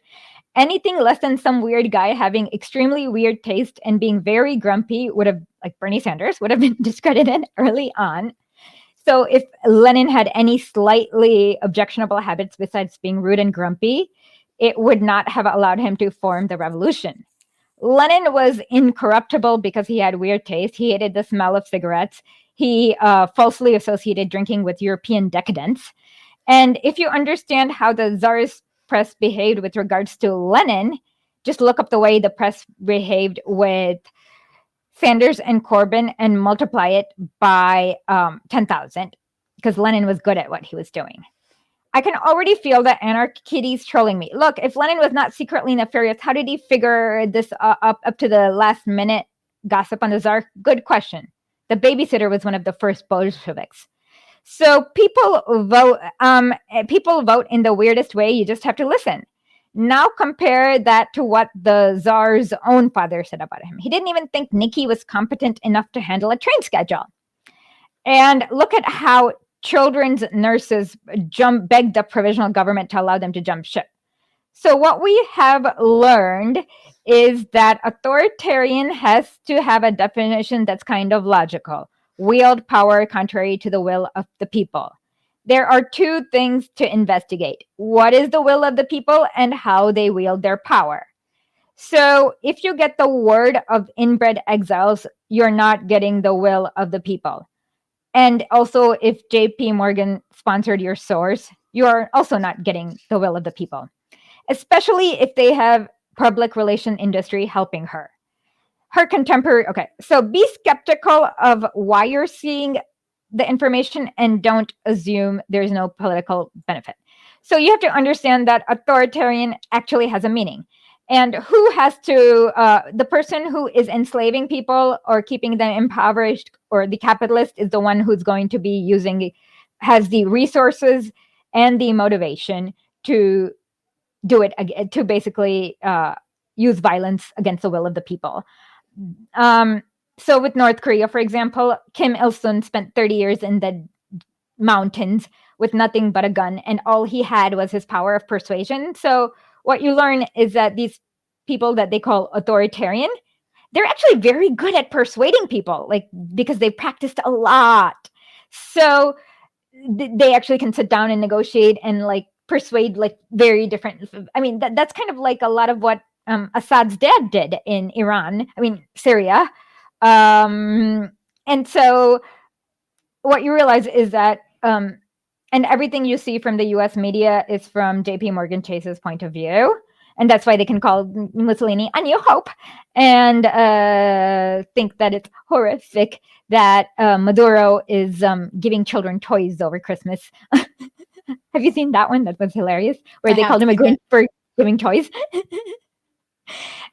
Anything less than some weird guy having extremely weird taste and being very grumpy would have, like Bernie Sanders, would have been discredited early on. So if Lenin had any slightly objectionable habits besides being rude and grumpy, it would not have allowed him to form the revolution. Lenin was incorruptible because he had weird taste. He hated the smell of cigarettes. He falsely associated drinking with European decadence. And if you understand how the Tsarist press behaved with regards to Lenin, just look up the way the press behaved with Sanders and Corbyn and multiply it by 10,000 because Lenin was good at what he was doing. I can already feel that Anarch Kitty's trolling me. Look, if Lenin was not secretly nefarious, how did he figure this up to the last minute gossip on the Tsar? Good question. The babysitter was one of the first Bolsheviks. So people vote in the weirdest way. You just have to listen. Now compare that to what the Tsar's own father said about him. He didn't even think Nikki was competent enough to handle a train schedule. And look at how children's nurses begged the provisional government to allow them to jump ship. So what we have learned is that authoritarian has to have a definition that's kind of logical. Wield power contrary to the will of the people. There are 2 things to investigate. What is the will of the people and how they wield their power. So if you get the word of inbred exiles, you're not getting the will of the people. And also, if JP Morgan sponsored your source, you are also not getting the will of the people, especially if they have public relation industry helping her. Her contemporary, okay, so be skeptical of why you're seeing the information and don't assume there's no political benefit. So you have to understand that authoritarian actually has a meaning. And who has to, the person who is enslaving people or keeping them impoverished, or the capitalist, is the one who's going to be has the resources and the motivation to do it, to basically use violence against the will of the people. So with North Korea, for example, Kim Il-sung spent 30 years in the mountains with nothing but a gun, and all he had was his power of persuasion. So what you learn is that these people that they call authoritarian, they're actually very good at persuading people, like, because they practiced a lot. So they actually can sit down and negotiate and like persuade like very different. I mean, that's kind of like a lot of what Assad's dad did in Syria. And so what you realize is that, and everything you see from the US media is from JP Morgan Chase's point of view. And that's why they can call Mussolini a new hope and think that it's horrific that Maduro is giving children toys over Christmas. Have you seen that one? That was hilarious, where they called him a Grinch for giving toys.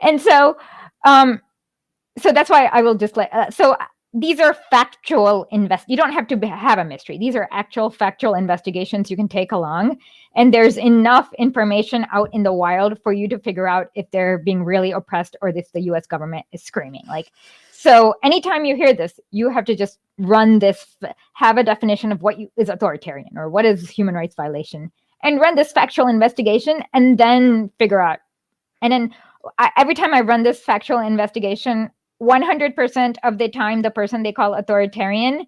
And so, so that's why I will just so these are factual you don't have to have a mystery. These are actual factual investigations you can take along. And there's enough information out in the wild for you to figure out if they're being really oppressed or if the US government is screaming. Like, so anytime you hear this, you have to just run this, have a definition of what is authoritarian or what is human rights violation, and run this factual investigation and then figure out And then every time I run this factual investigation, 100% of the time, the person they call authoritarian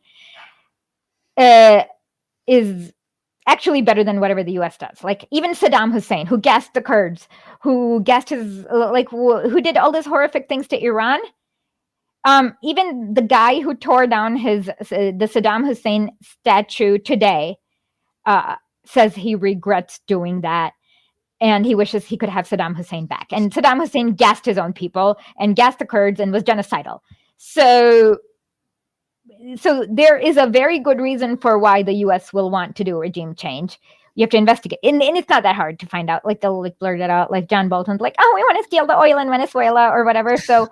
is actually better than whatever the US does. Like even Saddam Hussein, who gassed the Kurds, who gassed who did all these horrific things to Iran. Even the guy who tore down the Saddam Hussein statue today says he regrets doing that. And he wishes he could have Saddam Hussein back. And Saddam Hussein gassed his own people and gassed the Kurds and was genocidal. So there is a very good reason for why the US will want to do a regime change. You have to investigate. And it's not that hard to find out. Like they'll blurt it out. Like John Bolton's like, oh, we want to steal the oil in Venezuela or whatever. So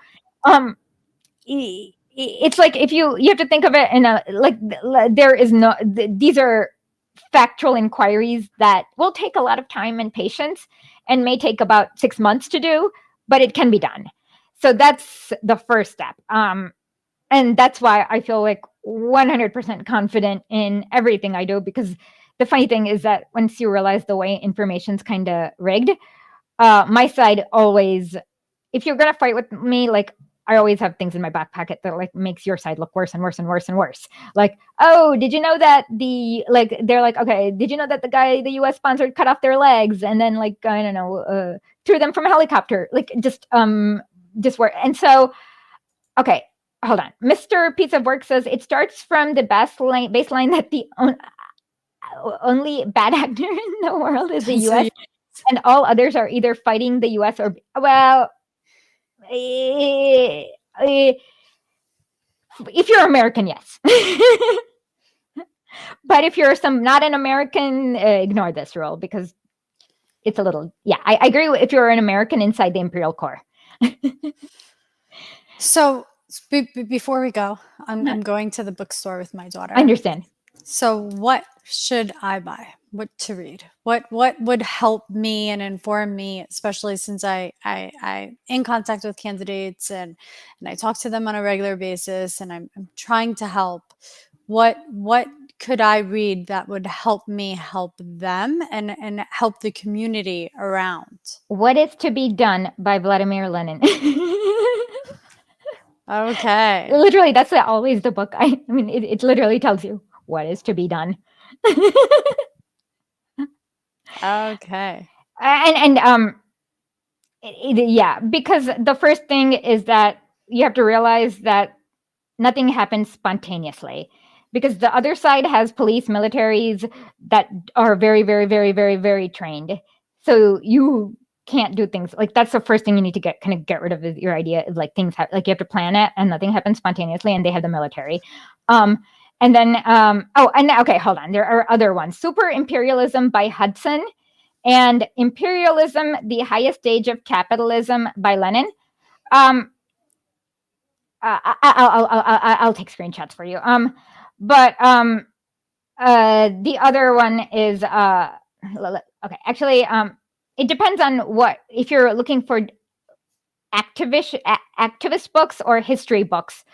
it's like if you have to think of it in there is no, these are factual inquiries that will take a lot of time and patience and may take about 6 months to do, but it can be done. So that's the first step. And that's why I feel like 100% confident in everything I do, because the funny thing is that once you realize the way information's kind of rigged, my side always, if you're going to fight with me, like I always have things in my back pocket that like makes your side look worse and worse and worse and worse. Like, oh, did you know that they're like, okay, did you know that the guy the US sponsored cut off their legs and then like, I don't know, threw them from a helicopter, like just work. And so, okay, hold on. Mr. Piece of Work says it starts from the baseline that the only bad actor in the world is the US and all others are either fighting the US or, well, if you're American, yes. But if you're not an American, ignore this rule because it's a little, yeah, I agree if you're an American inside the Imperial Core. So before we go, I'm going to the bookstore with my daughter. I understand. So what should I buy? What to read? What would help me and inform me, especially since I in contact with candidates and I talk to them on a regular basis and I'm trying to help. What could I read that would help me help them and help the community around? What is to be Done by Vladimir Lenin. Okay. Literally, that's always the book. I mean, it literally tells you what is to be done. Okay. And yeah, because the first thing is that you have to realize that nothing happens spontaneously, because the other side has police, militaries that are very, very, very, very, very trained. So you can't do things like that's the first thing you need to get rid of is your idea is like things like you have to plan it and nothing happens spontaneously, and they have the military. And then, okay, hold on. There are other ones. Super Imperialism by Hudson and Imperialism, the Highest Stage of Capitalism by Lenin. I'll take screenshots for you. But the other one is, okay, actually, it depends on what, if you're looking for activist books or history books.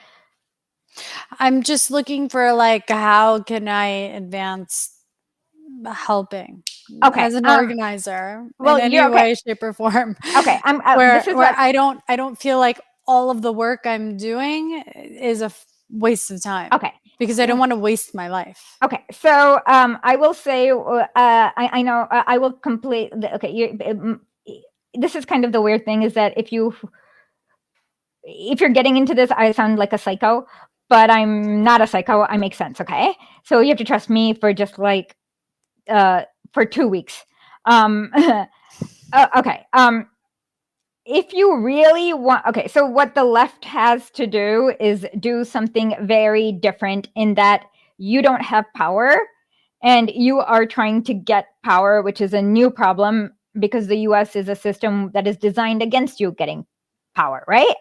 I'm just looking for like, how can I advance helping as an organizer in any way, shape, or form? Okay, where I don't feel like all of the work I'm doing is a waste of time. Okay, because I don't want to waste my life. Okay, so I will say, I know I will complete. Okay, this is kind of the weird thing is that if you're getting into this, I sound like a psycho. But I'm not a psycho. I make sense, okay? So you have to trust me for just like, for 2 weeks. Okay. If you really want, okay, so what the left has to do is do something very different in that you don't have power and you are trying to get power, which is a new problem because the US is a system that is designed against you getting power, right?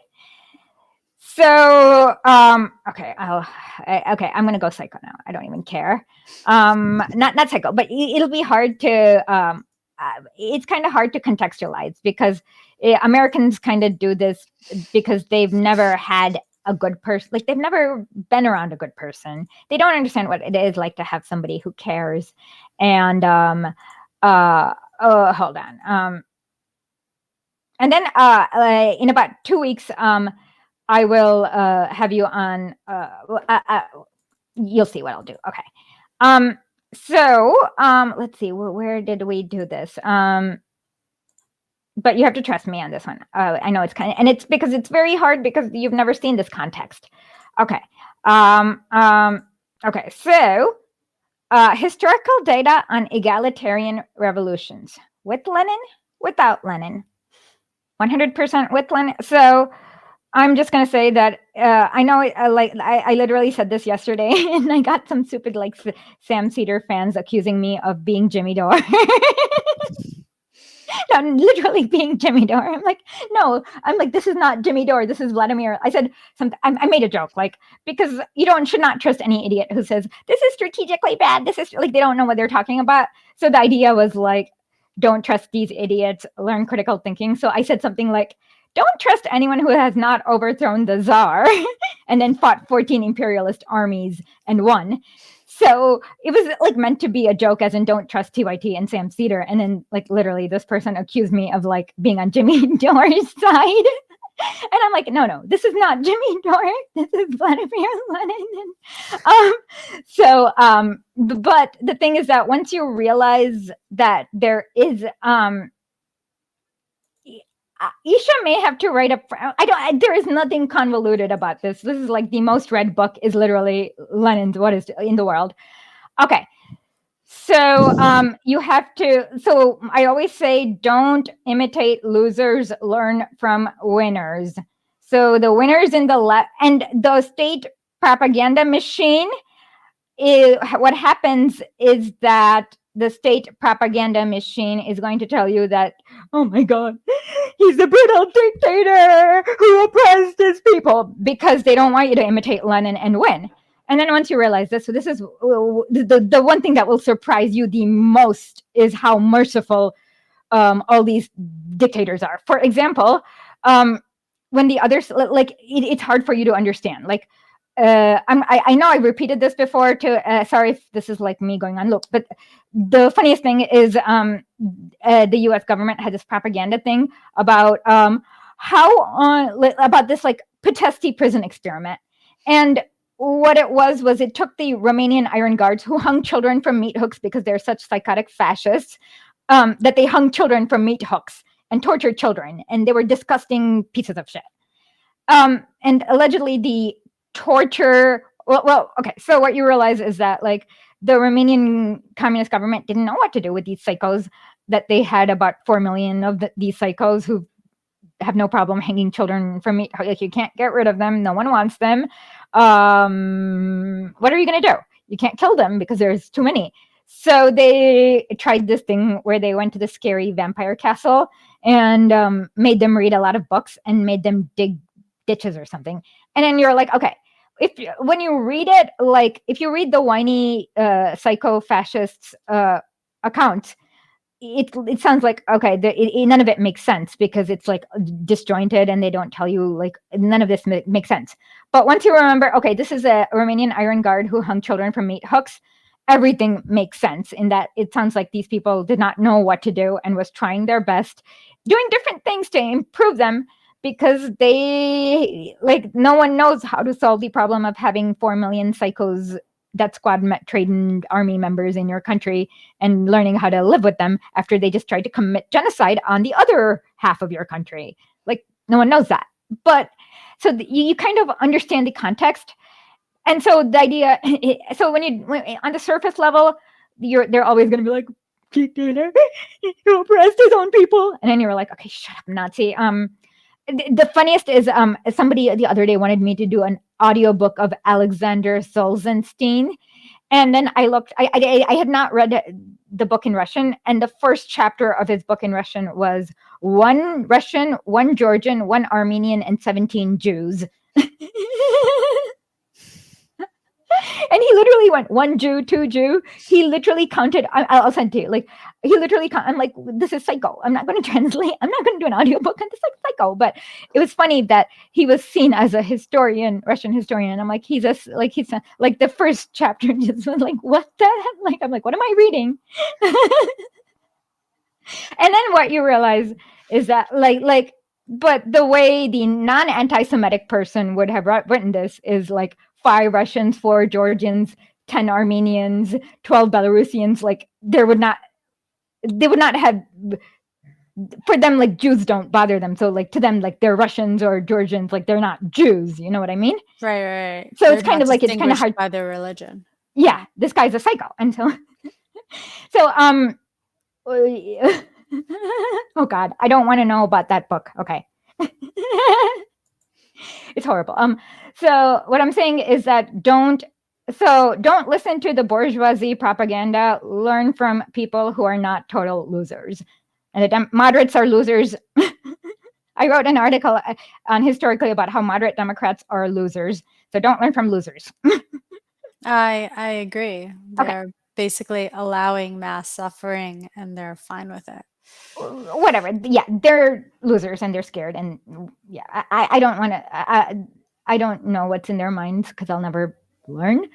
So, okay, I'm gonna go psycho now. I don't even care. Not psycho, but it'll be hard to. It's kind of hard to contextualize because Americans kind of do this because they've never had a good person. Like they've never been around a good person. They don't understand what it is like to have somebody who cares. And hold on. And then in about 2 weeks, I will have you on. You'll see what I'll do. Okay. So let's see. Where did we do this? But you have to trust me on this one. I know it's and it's because it's very hard because you've never seen this context. Okay. Okay. So historical data on egalitarian revolutions with Lenin, without Lenin, 100% with Lenin. So I'm just gonna say that I know. I literally said this yesterday, and I got some stupid Sam Cedar fans accusing me of being Jimmy Dore. No, literally being Jimmy Dore. I'm like, no. I'm like, this is not Jimmy Dore. This is Vladimir. I said something. I made a joke, because you should not trust any idiot who says this is strategically bad. This is they don't know what they're talking about. So the idea was don't trust these idiots. Learn critical thinking. So I said something like, don't trust anyone who has not overthrown the Tsar and then fought 14 imperialist armies and won. So it was meant to be a joke, as in don't trust TYT and Sam Cedar. And then literally this person accused me of being on Jimmy Dore's side. And I'm like, no, this is not Jimmy Dore. This is Vladimir Lenin. But the thing is that once you realize that there is, Isha may have to write up. There is nothing convoluted about this. This is the most read book is literally Lenin's What is in the World. Okay. So you have to. So I always say, don't imitate losers. Learn from winners. So the winners in the left and the state propaganda machine. What happens is that the state propaganda machine is going to tell you that, oh my God, he's a brutal dictator who oppressed his people, because they don't want you to imitate Lenin and win. And then once you realize this, so this is the one thing that will surprise you the most is how merciful all these dictators are. For example, when the others, it's hard for you to understand. I know I repeated this before too. Sorry if this is me going on loop, but the funniest thing is the U.S. government had this propaganda thing about about this Putesti prison experiment. And what it was it took the Romanian Iron Guards who hung children from meat hooks because they're such psychotic fascists, that they hung children from meat hooks and tortured children. And they were disgusting pieces of shit. And allegedly the torture, okay, so what you realize is that the Romanian communist government didn't know what to do with these psychos, that they had about 4 million of these psychos who have no problem hanging children from meat. You can't get rid of them. No one wants them. What are you going to do? You can't kill them because there's too many. So they tried this thing where they went to the scary vampire castle and made them read a lot of books and made them dig ditches or something. And then you're like, okay, when you read it, if you read the whiny psycho-fascists account, it sounds like, okay, none of it makes sense because it's disjointed and they don't tell you, none of this makes sense. But once you remember, okay, this is a Romanian Iron Guard who hung children from meat hooks, everything makes sense in that it sounds like these people did not know what to do and was trying their best, doing different things to improve them, because they no one knows how to solve the problem of having 4 million psychos, death squad trained army members in your country, and learning how to live with them after they just tried to commit genocide on the other half of your country. No one knows that. But so you kind of understand the context. And so the idea, so when on the surface level, they're always going to be like, dictator, he oppressed his own people. And then you're like, okay, shut up, Nazi. The funniest is somebody the other day wanted me to do an audiobook of Alexander Solzhenitsyn. And then I looked, I had not read the book in Russian. And the first chapter of his book in Russian was 1 Russian, 1 Georgian, 1 Armenian, and 17 Jews. And he literally went 1 Jew, 2 Jew. He literally counted. I'll send it to you. He literally I'm like, this is psycho. I'm not going to translate. I'm not going to do an audiobook on this psycho. But it was funny that he was seen as a historian, Russian historian. And I'm like, he's the first chapter just was like, what the heck? I'm like, what am I reading? And then what you realize Is that but the way the non-anti-Semitic person would have written this is like 5 Russians, 4 Georgians, 10 Armenians, 12 Belarusians. Like they would not have, for them, like Jews don't bother them. So like to them, like they're Russians or Georgians, like they're not Jews. You know what I mean? Right. So They're it's kind not of like, it's kind of distinguished hard. by their religion. Yeah, this guy's a psycho. And so, oh God, I don't want to know about that book. Okay. It's horrible. So what I'm saying is that don't listen to the bourgeoisie propaganda. Learn from people who are not total losers. And the moderates are losers. I wrote an article on historically about how moderate Democrats are losers. So don't learn from losers. I agree. They're basically allowing mass suffering and they're fine with it. Whatever. Yeah, they're losers and they're scared. And yeah, I don't want to, I don't know what's in their minds because I'll never learn.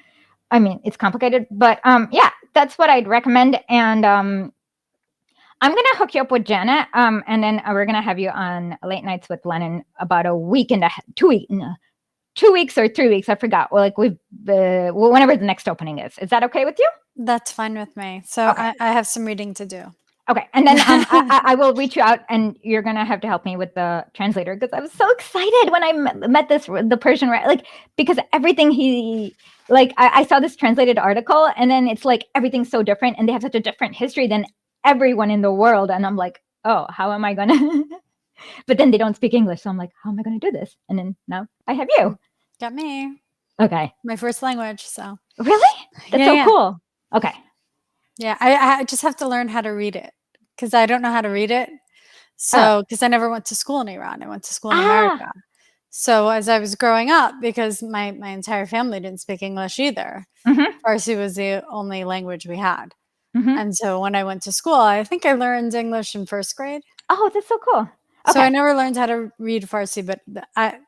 I mean, it's complicated, but yeah, that's what I'd recommend. And I'm going to hook you up with Janet, and then we're going to have you on Late Nights with Lennon about a week and 2 weeks or 3 weeks. I forgot. Well, like whenever the next opening is. Is that okay with you? That's fine with me. So Okay. I have some reading to do. Okay. And then I will reach you out and you're going to have to help me with the translator because I was so excited when I met the Persian, like, because everything I saw this translated article and then it's like everything's so different and they have such a different history than everyone in the world. And I'm like, oh, how am I going to? But then they don't speak English. So I'm like, how am I going to do this? And then now I have you. Got me. Okay. My first language. So really? That's so cool. Okay. Yeah. I just have to learn how to read it because I don't know how to read it. So, because I never went to school in Iran. I went to school in America. So as I was growing up, because my entire family didn't speak English either, Farsi was the only language we had. And so when I went to school, I think I learned English in first grade. Oh, that's so cool. Okay. So I never learned how to read Farsi, but I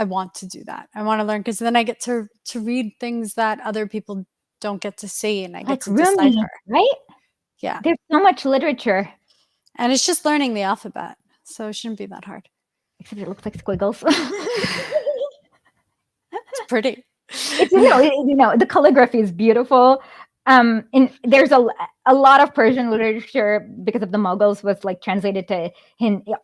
want to do that. I want to learn because then I get to read things that other people don't get to see, and I get to decipher. Right? Yeah. There's so much literature. And it's just learning the alphabet, so it shouldn't be that hard. Except it looks like squiggles. It's pretty. It's, the calligraphy is beautiful. And there's a lot of Persian literature because of the Mughals was like translated to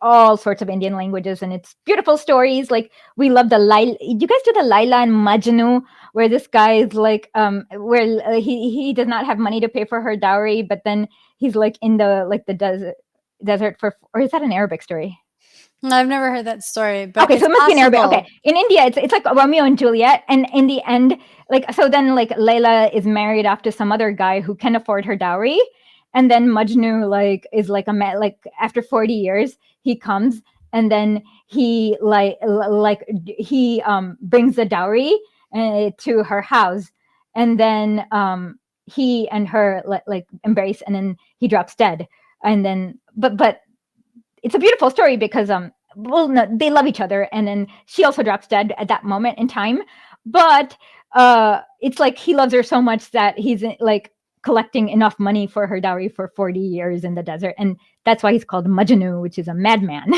all sorts of Indian languages, and it's beautiful stories. Like we love you guys do the Laila and Majnu, where this guy is like where he does not have money to pay for her dowry, but then he's like in the desert or is that an Arabic story? I've never heard that story, but okay, so it must be in Arabic. Okay, in India, it's like Romeo and Juliet, and in the end, then Layla is married off to some other guy who can afford her dowry, and then Majnu is like after 40 years he comes, and then he brings the dowry to her house, and then he and her embrace, and then he drops dead, and then but. It's a beautiful story because they love each other, and then she also drops dead at that moment in time. But it's like he loves her so much that he's like collecting enough money for her dowry for 40 years in the desert, and that's why he's called Majnu, which is a madman.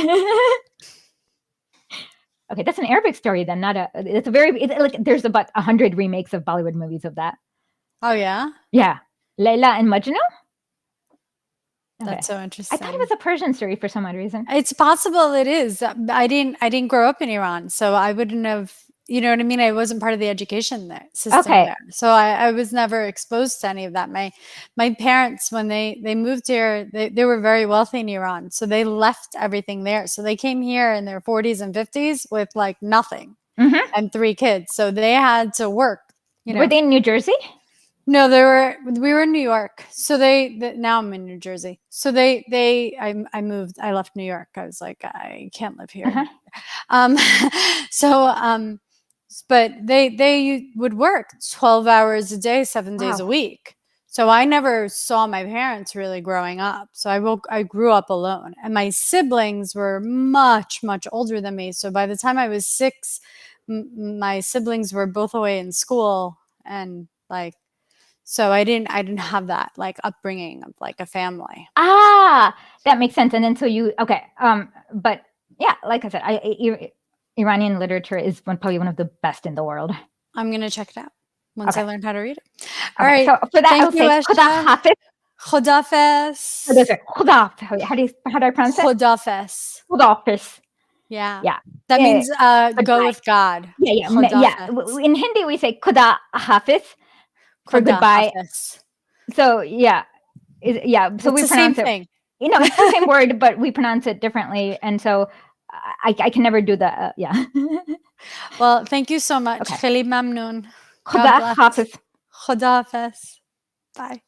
Okay, that's an Arabic story then, not it's a very there's about 100 remakes of Bollywood movies of that. Oh yeah? Yeah. Layla and Majnu? That's so interesting. I thought it was a Persian story for some odd reason. It's possible it is. I didn't grow up in Iran, so I wouldn't have, you know what I mean? I wasn't part of the education system there. So I was never exposed to any of that. My parents, when they moved here, they were very wealthy in Iran. So they left everything there. So they came here in their 40s and 50s with like nothing and 3 kids. So they had to work. Were they in New Jersey? No, we were in New York. So now I'm in New Jersey. So I moved, I left New York. I was like, I can't live here. But they would work 12 hours a day, 7 days a week. So I never saw my parents really growing up. So I grew up alone, and my siblings were much, much older than me. So by the time I was 6, my siblings were both away in school, and so I didn't have that like upbringing of like a family. that makes sense. And then so you but yeah, like I said, Iranian literature is probably one of the best in the world. I'm going to check it out once I learn how to read it. All Okay, right. so for that, Thank I'll you, say Esha. Khuda Hafiz. Khodafes. Oh, that's right. Khuda. How do I pronounce it? Khodafes. Khuda Hafiz. Yeah. Yeah. That means go goodbye. with God. Yeah. Khodafes. In Hindi, we say Khuda Hafiz for goodbye. Khodafes. So yeah. So It's we the pronounce same it. thing. It's the same word, but we pronounce it differently. And so I can never do that. Well, thank you so much. Okay. Khali mamnoon. Khuda Hafiz. Khodafes. Bye.